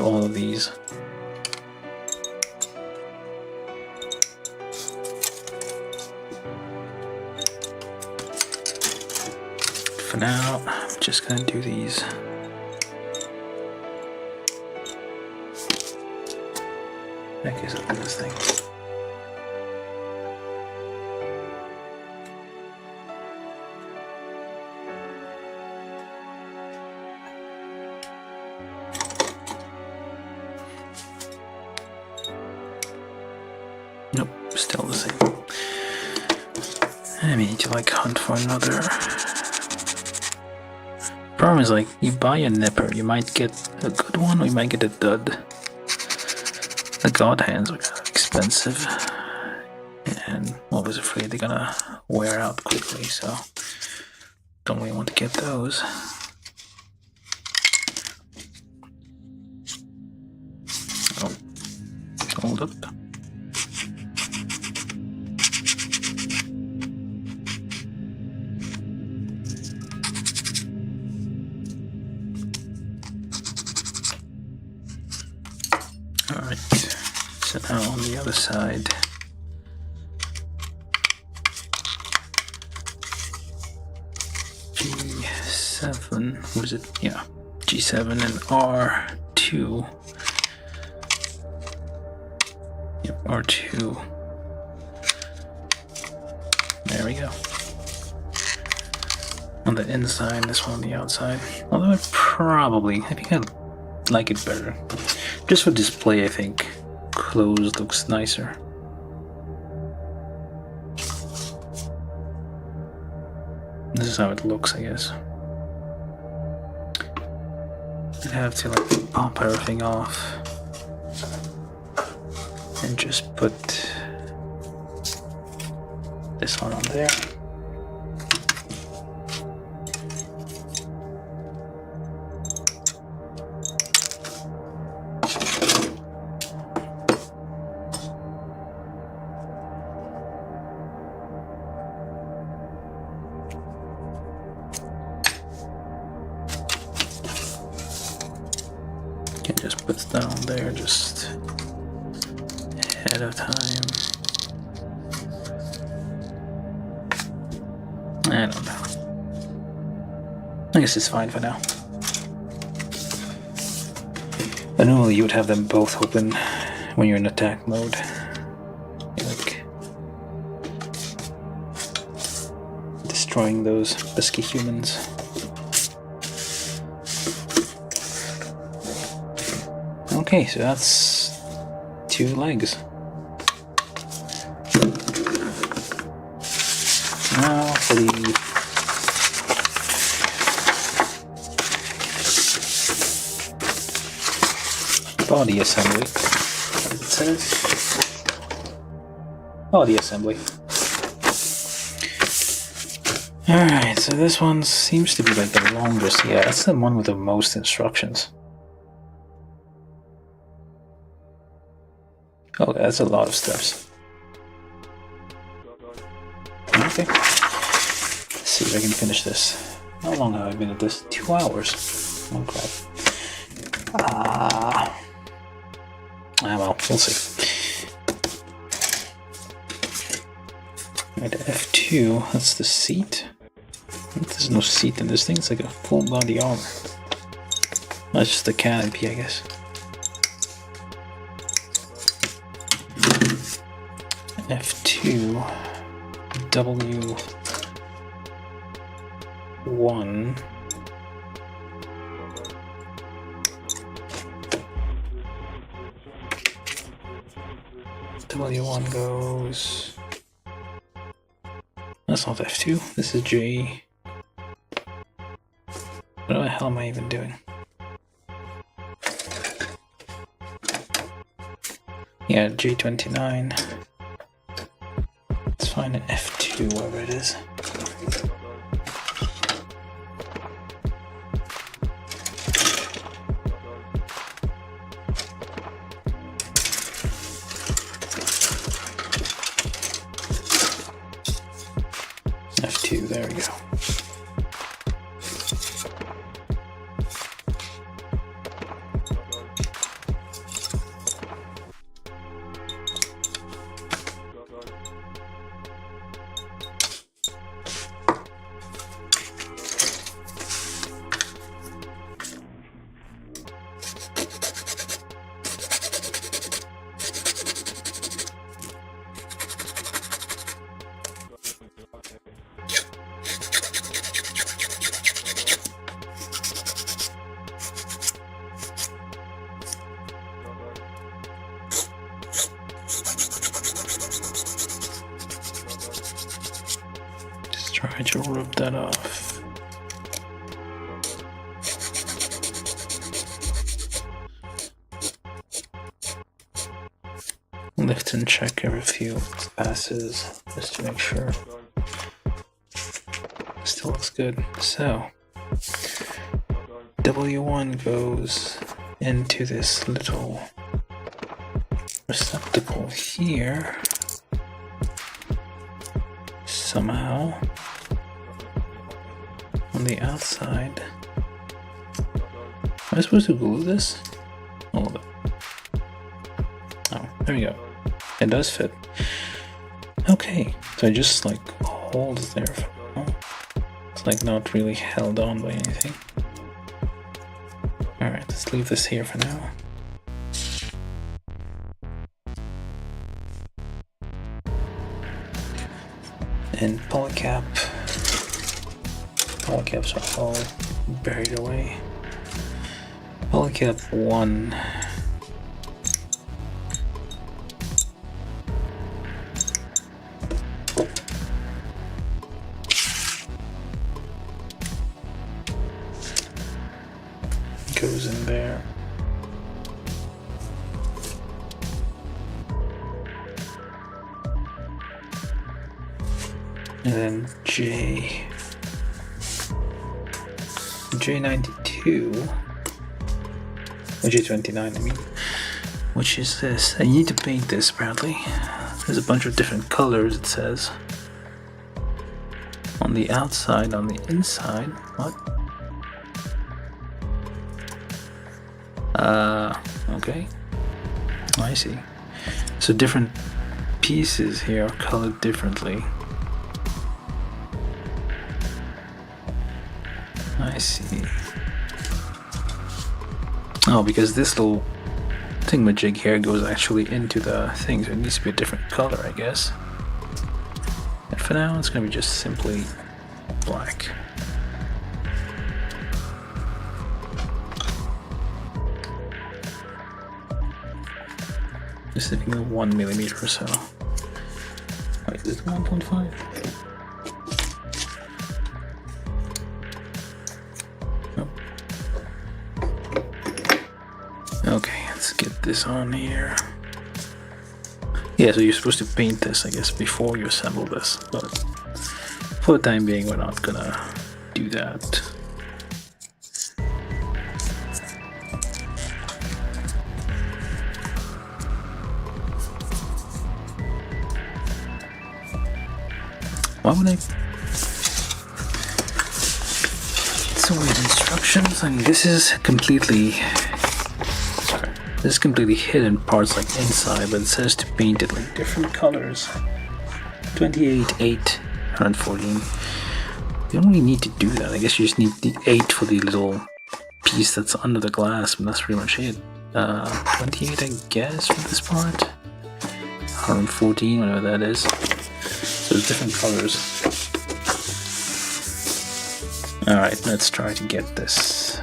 all of these. For now, I'm just gonna do these. Heck is up in this thing. Nope, still the same. I need to like hunt for another. Problem is like you buy a nipper, you might get a good one or you might get a dud. The god hands are kind of expensive, and I was afraid they're gonna wear out quickly, so don't really want to get those. Oh, hold up. Alright, so now on the other side, G7, what is it? Yeah, G7 and R2. Yep, R2. There we go. On the inside, this one on the outside. Although I think I like it better. Just for display, I think closed looks nicer. This is how it looks, I guess. I'd have to like pop everything off and just put this one on there. Just put that on there just ahead of time. I don't know. I guess it's fine for now. But normally you would have them both open when you're in attack mode. Like destroying those pesky humans. Okay, so that's 2 legs. Now for the body assembly, as it says. Body assembly. Alright, so this one seems to be like the longest. Yeah, that's the one with the most instructions. Oh, that's a lot of steps. Okay. Let's see if I can finish this. How long have I been at this? 2 hours. Oh crap. Well, we'll see. Right, F2, that's the seat. There's no seat in this thing, it's like a full body armor. That's just the canopy, I guess. F2, W1. W1 goes... That's not F2, this is J. What the hell am I even doing? Yeah, J29. Let's find an F2, wherever it is. F2, there we go. Try to rub that off. Lift and check every few passes just to make sure. Still looks good. So W1 goes into this little receptacle here somehow. On the outside. Am I supposed to glue this? A little bit. Oh, there we go. It does fit. Okay, so I just like hold it there for now. It's like not really held on by anything. Alright, let's leave this here for now. And polycap. Polycaps are all buried away. Polycap 1. Goes in there. And then J92, or J29 I mean, which is this. I need to paint this apparently. There's a bunch of different colors it says. On the outside, on the inside, what? Okay. I see. So different pieces here are colored differently. I see. Oh, because this little thingamajig here goes actually into the thing, so it needs to be a different color, I guess. And for now, it's going to be just simply black. Just thinking of 1 millimeter or so. Wait, is it 1.5? Okay, let's get this on here. Yeah, so you're supposed to paint this, I guess, before you assemble this, but for the time being, we're not gonna do that. Why would I? So with instructions, I mean, this is completely. Sorry. This is completely hidden parts like inside, but it says to paint it like different colors. 28, 8, 114. You don't really need to do that. I guess you just need the 8 for the little piece that's under the glass, but that's pretty much it. 28, I guess, for this part. 114, whatever that is. So there's different colors. Alright, let's try to get this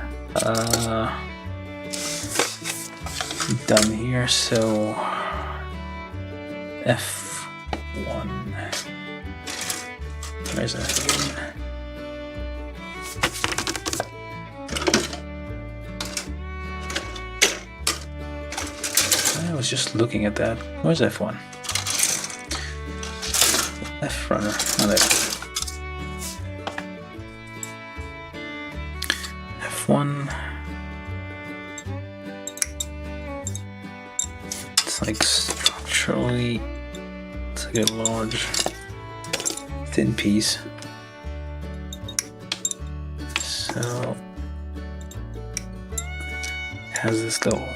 done here. So F1. Where's that again? I was just looking at that. Where's F1? F runner. Oh, there. F1. It's like structurally, it's like a large, thin piece. So it has this little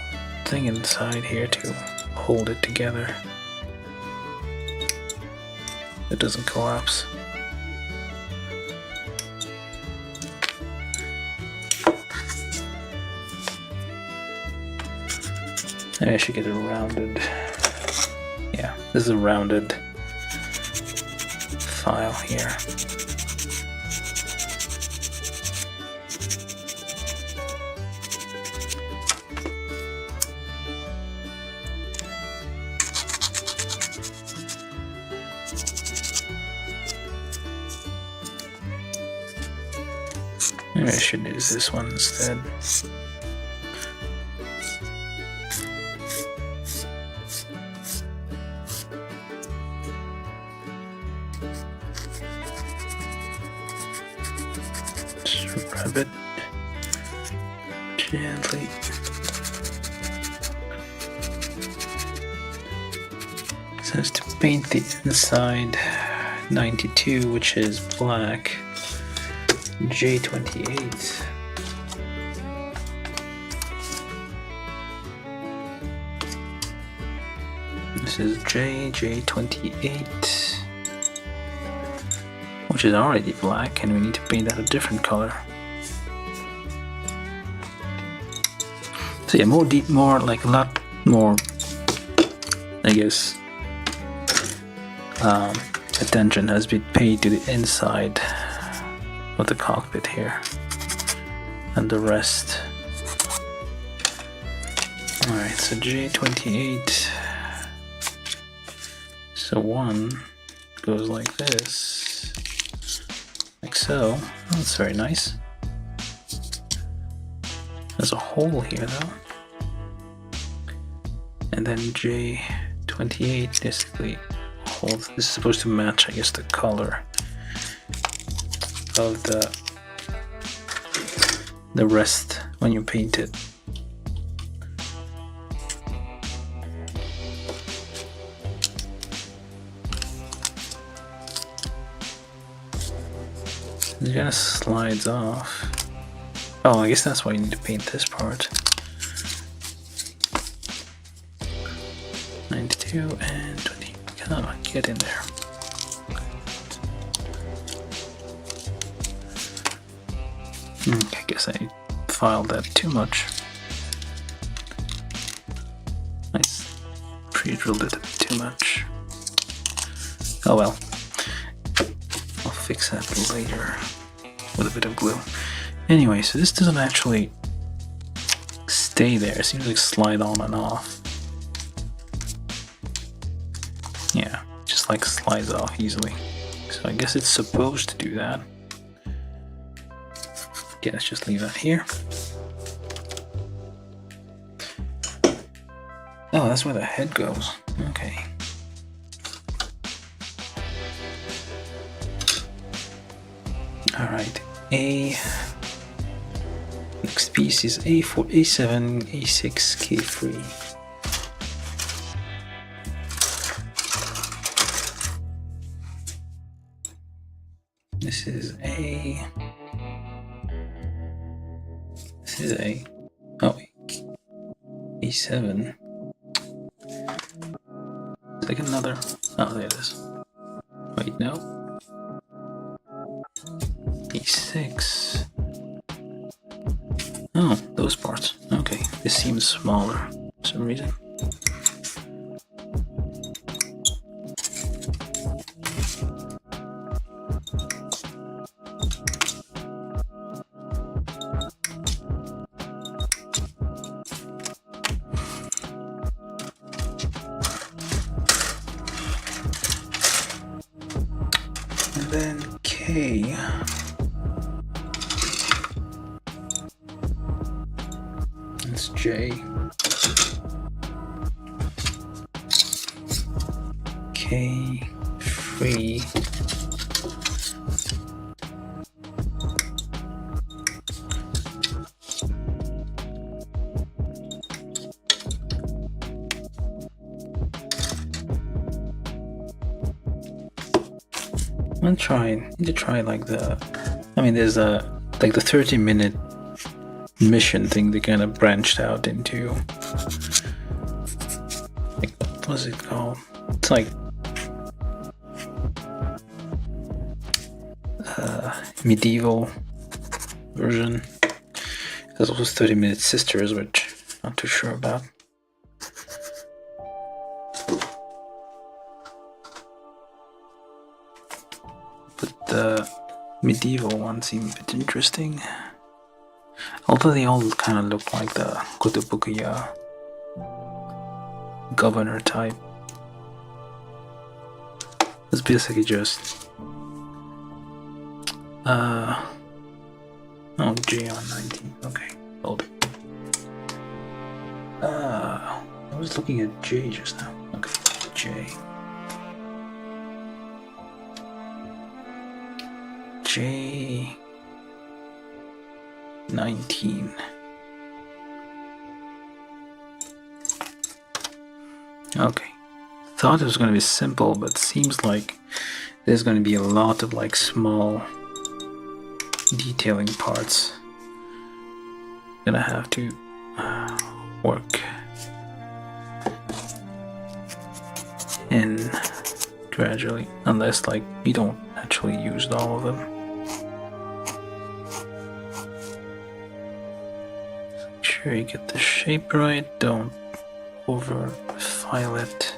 thing inside here to hold it together. It doesn't collapse. Maybe I should get it rounded. Yeah, this is a rounded file here. Maybe I should use this one instead. Just rub it gently. It says to paint the inside 92, which is black. J28. This is J28, which is already black, and we need to paint that a different color. So yeah, more like a lot more, I guess, attention has been paid to the inside of the cockpit here, and the rest. Alright, so J28. So one goes like this, like so. Oh, that's very nice. There's a hole here though. And then J28 basically holds. This is supposed to match, I guess, the color of the rest when you paint it. It kind of slides off. Oh, I guess that's why you need to paint this part. 92 and 20. Come on, get in there. I guess I filed that too much. I pre-drilled it too much. Oh well. I'll fix that later with a bit of glue. Anyway, so this doesn't actually stay there. It seems like slide on and off. Yeah, just like slides off easily. So I guess it's supposed to do that. Yeah, let's just leave that here. Oh, that's where the head goes. Okay. Alright, next piece is A4, A7, A6, K3. This is A. This is A. Oh, A7, E7. It's like another. Oh, there it is. Wait, no. E6. Oh, those parts. Okay, this seems smaller for some reason. And then K. It's J. K. 3. I'm trying. Need to try like there's like the 30-minute mission thing. They kind of branched out into, like, what was it called? It's like medieval version. There's also 30-minute sisters, which I'm not too sure about. But the medieval one seemed a bit interesting. Although they all kind of look like the Kotobukiya governor type. It's basically just oh, J on 19. Okay, hold it. I was looking at J just now. Okay, J. J 19. Okay. Thought it was going to be simple, but seems like there's going to be a lot of like small detailing parts. Gonna have to work in gradually, unless like you don't actually use all of them. Make sure you get the shape right, don't over file it.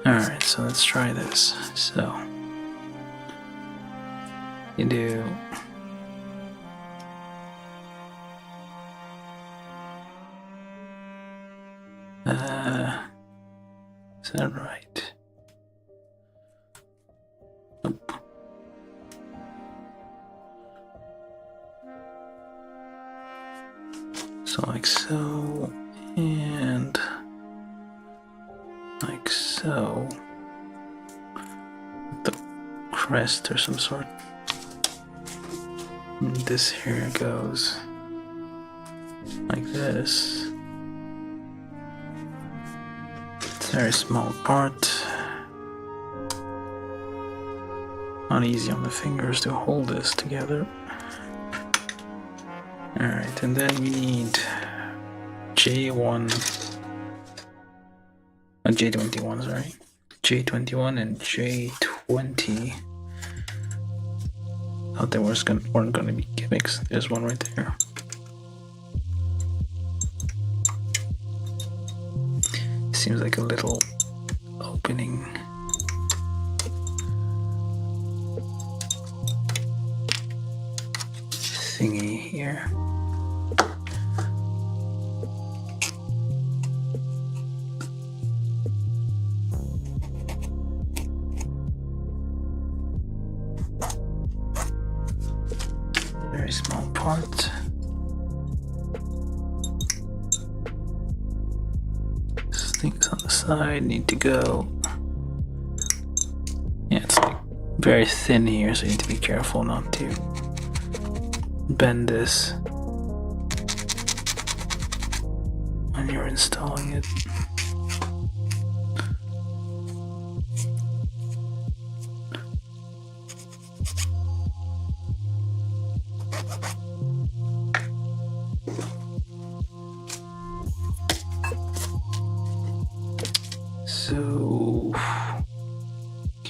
Alright, so let's try this. So you do is that right? Nope. So like so, and like so, the crest or some sort. And this here goes like this. It's a very small part. Not easy on the fingers to hold this together. Alright, and then we need J1, J21, sorry. J21 and J20. Thought there weren't gonna be gimmicks. There's one right there. Seems like a little opening. Thingy here. Very small part. Things on the side need to go. Yeah, it's like very thin here, so you need to be careful not to bend this when you're installing it.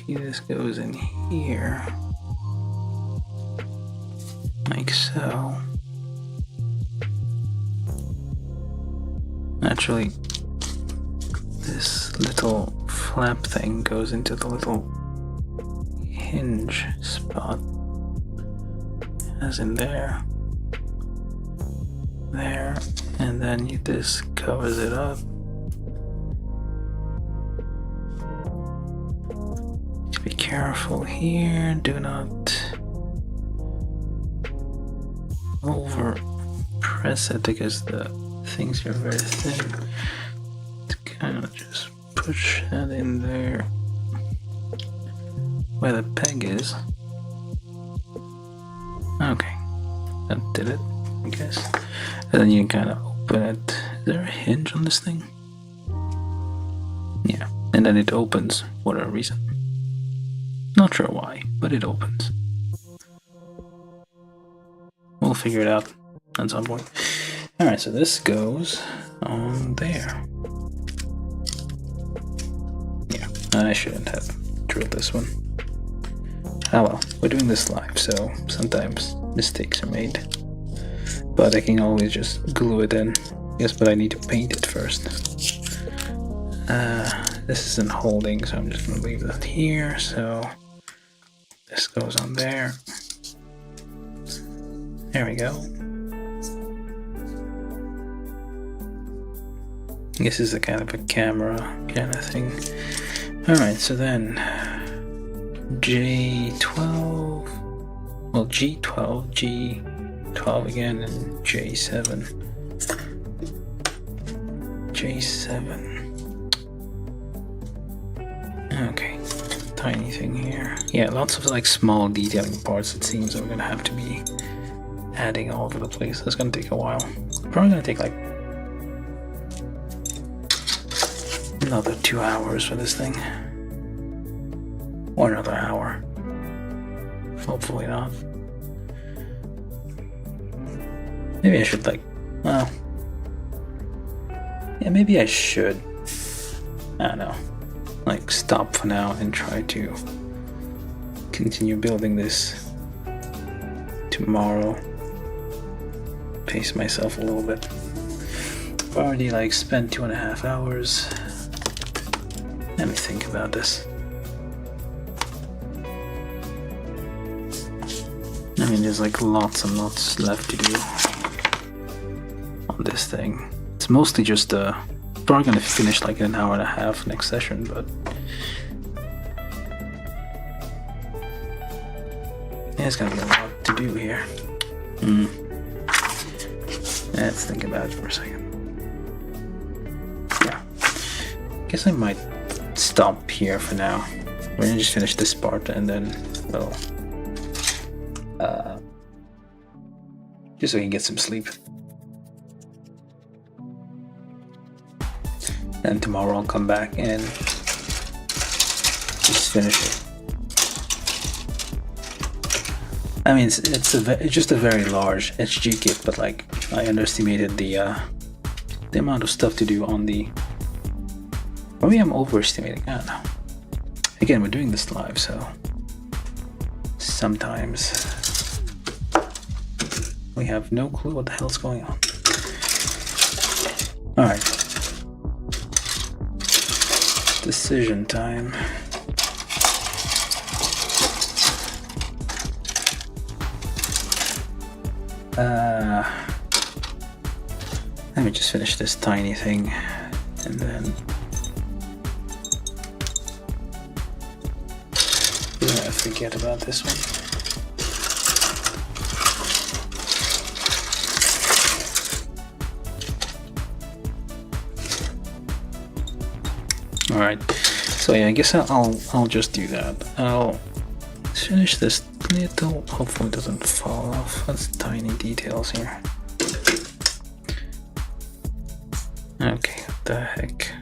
see this goes in here. Like so. Actually, this little flap thing goes into the little hinge spot. As in there. There. And then this covers it up. Be careful here. Do not over press it because the things are very thin. To kind of just push that in there where the peg is. Okay, that did it, I guess. And then you can kind of open it. Is there a hinge on this thing? Yeah, and then it opens for whatever reason. Not sure why, but it opens. We'll figure it out at some point. Alright, so this goes on there. Yeah, I shouldn't have drilled this one. Ah well, we're doing this live, so sometimes mistakes are made. But I can always just glue it in. Yes, but I need to paint it first. This isn't holding, so I'm just gonna leave that here, so this goes on there. There we go. This is a kind of a camera kind of thing. Alright, so then J12, well G12, G12 again, and J7. J7. Okay, tiny thing here. Yeah, lots of like small detailing parts it seems that we're gonna have to be adding all over the place. That's gonna take a while. Probably gonna take like another 2 hours for this thing. Or another hour. Hopefully not. Maybe I should like, well, yeah, maybe I should, I don't know, like stop for now and try to continue building this tomorrow. Pace myself a little bit. I've already like spent 2.5 hours. Let me think about this. I mean, there's like lots and lots left to do on this thing. It's mostly just probably gonna finish like in an hour and a half next session, but yeah, there's gonna be a lot to do here. Let's think about it for a second. Yeah, guess I might stop here for now. We're gonna just finish this part and then we'll just so we can get some sleep. And tomorrow I'll come back and just finish it. I mean, it's just a very large HG kit, but like I underestimated the amount of stuff to do on the. Maybe I'm overestimating. I don't know. Again, we're doing this live, so sometimes we have no clue what the hell's going on. All right. Decision time. Let me just finish this tiny thing and then I forget about this one. All right, so yeah, I guess I'll just do that. I'll finish this little. Hopefully, it doesn't fall off. That's tiny details here. Okay, what the heck?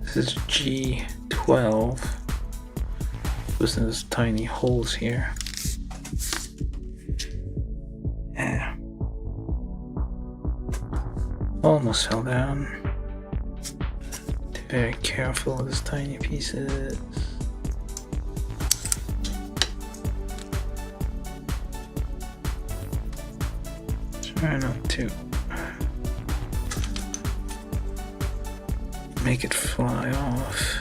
This is G12. There's tiny holes here. Yeah. Almost fell down. very careful with these tiny pieces. Try not to make it fly off.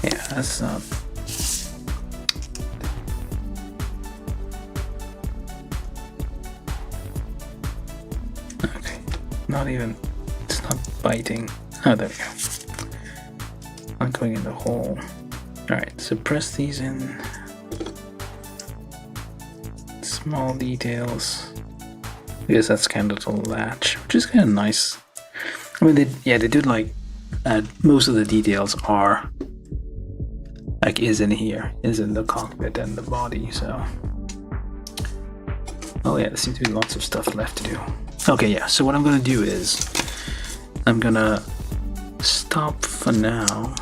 Yeah, that's not. Okay, not even. It's not biting. Oh, there we go. Not going in the hole. Alright, so press these in. Small details. I guess that's kind of the latch, which is kind of nice. I mean, they did like add most of the details are like is in here, is in the cockpit and the body. So, oh yeah, there seems to be lots of stuff left to do. Okay, yeah. So what I'm gonna do is I'm gonna stop for now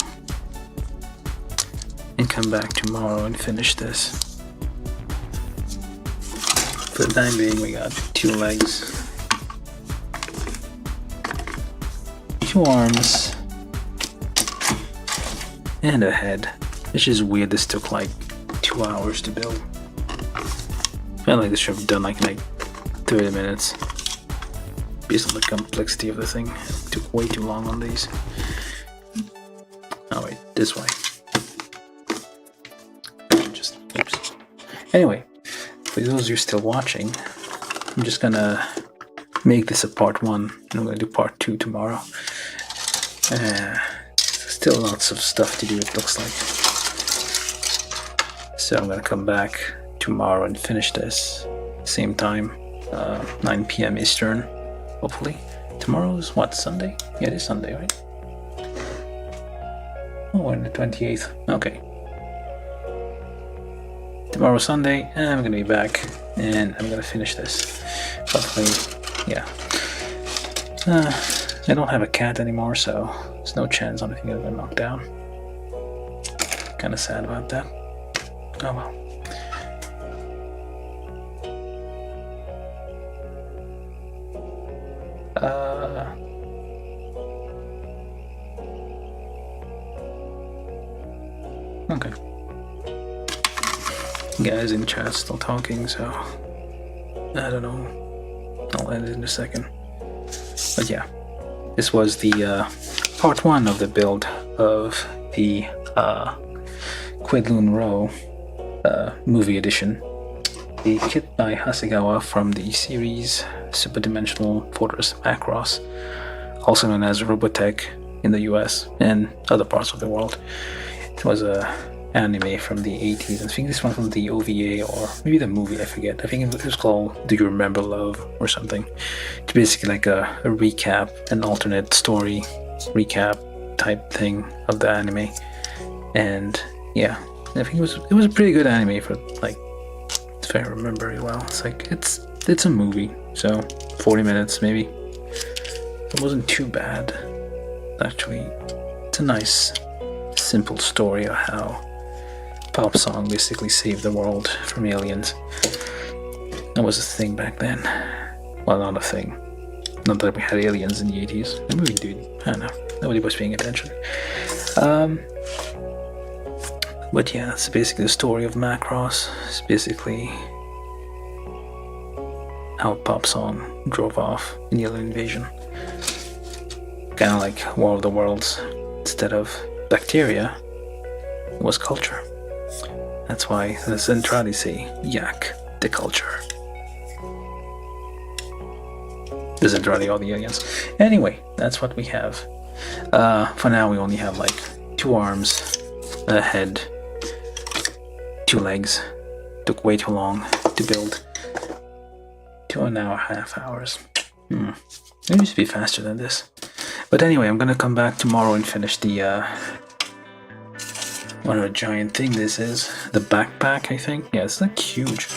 and come back tomorrow and finish this. For the time being, we got 2 legs, 2 arms, and a head. It's just weird this took like 2 hours to build. I felt like this should have done like 30 minutes. Based on the complexity of the thing. It took way too long on these. Oh wait, this way. Oops. Anyway, for those of you still watching, I'm just gonna make this a part 1, and I'm gonna do part 2 tomorrow. Still lots of stuff to do, it looks like. So I'm gonna come back tomorrow and finish this. Same time, 9 p.m. Eastern, hopefully. Tomorrow's what, Sunday? Yeah, it is Sunday, right? Oh, we're on the 28th. Okay. Tomorrow's Sunday, and I'm gonna be back, and I'm gonna finish this. Hopefully, yeah. I don't have a cat anymore, so there's no chance I'm gonna get knocked down. Kinda sad about that. Oh well. Okay. Guys in chat still talking, so I don't know. I'll end it in a second. But yeah, this was the part 1 of the build of the Queadluun Row movie edition. The kit by Hasegawa from the series Super Dimensional Fortress Macross, also known as Robotech in the US and other parts of the world. It was a anime from the 80s. I think this one from the OVA or maybe the movie, I forget. I think it was called Do You Remember Love or something. It's basically like a recap, an alternate story recap type thing of the anime. And yeah, I think it was a pretty good anime for like, if I remember it well. It's like it's a movie, so 40 minutes maybe. It wasn't too bad. Actually, it's a nice simple story of how pop song basically saved the world from aliens. That was a thing back then. Well, not a thing. Not that we had aliens in the 80s. Maybe we did. I don't know. Nobody was paying attention. But yeah, it's basically the story of Macross. It's basically how pop song drove off in the alien invasion. Kind of like War of the Worlds. Instead of bacteria, it was culture. That's why the Centrali say, yak, the culture. The Centrali are the aliens. Anyway, that's what we have. For now, we only have like 2 arms, a head, 2 legs. Took way too long to build. 2.5 hours. It used to be faster than this. But anyway, I'm gonna come back tomorrow and finish the whatever giant thing this is. The backpack, I think. Yeah, it's like huge.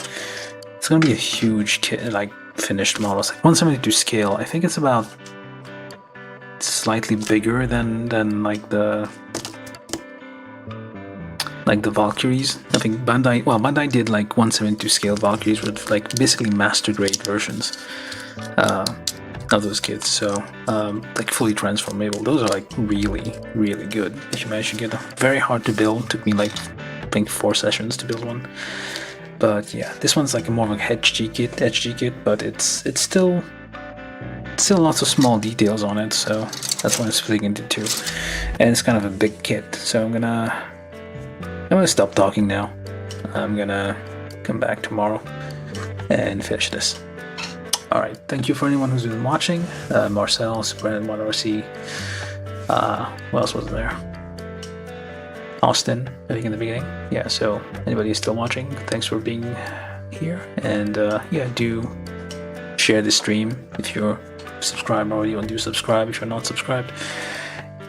It's gonna be a huge like finished model. It's like 172 scale. I think it's about slightly bigger than like the like the Valkyries. I think Bandai did like 172 scale Valkyries with like basically master grade versions of those kits. So like fully transformable. Those are like really, really good if you manage to get them. Very hard to build. Took me like I think 4 sessions to build one. But yeah, this one's like more of a HG kit, but it's still lots of small details on it, so that's why I'm splitting into 2. And it's kind of a big kit, so I'm gonna stop talking now. I'm gonna come back tomorrow and finish this. Alright, thank you for anyone who's been watching. Marcel, Super 1RC, what else was there? Austin, I think in the beginning. Yeah, so anybody who's still watching, thanks for being here. And yeah, do share the stream if you're subscribed already, or do subscribe if you're not subscribed.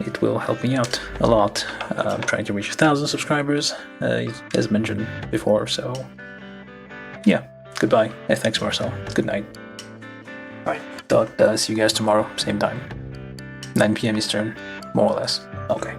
It will help me out a lot. I'm trying to reach 1,000 subscribers, as mentioned before, so yeah, goodbye. Hey, thanks Marcel. Good night. Bye. Thought see you guys tomorrow, same time. 9 PM Eastern, more or less. Okay.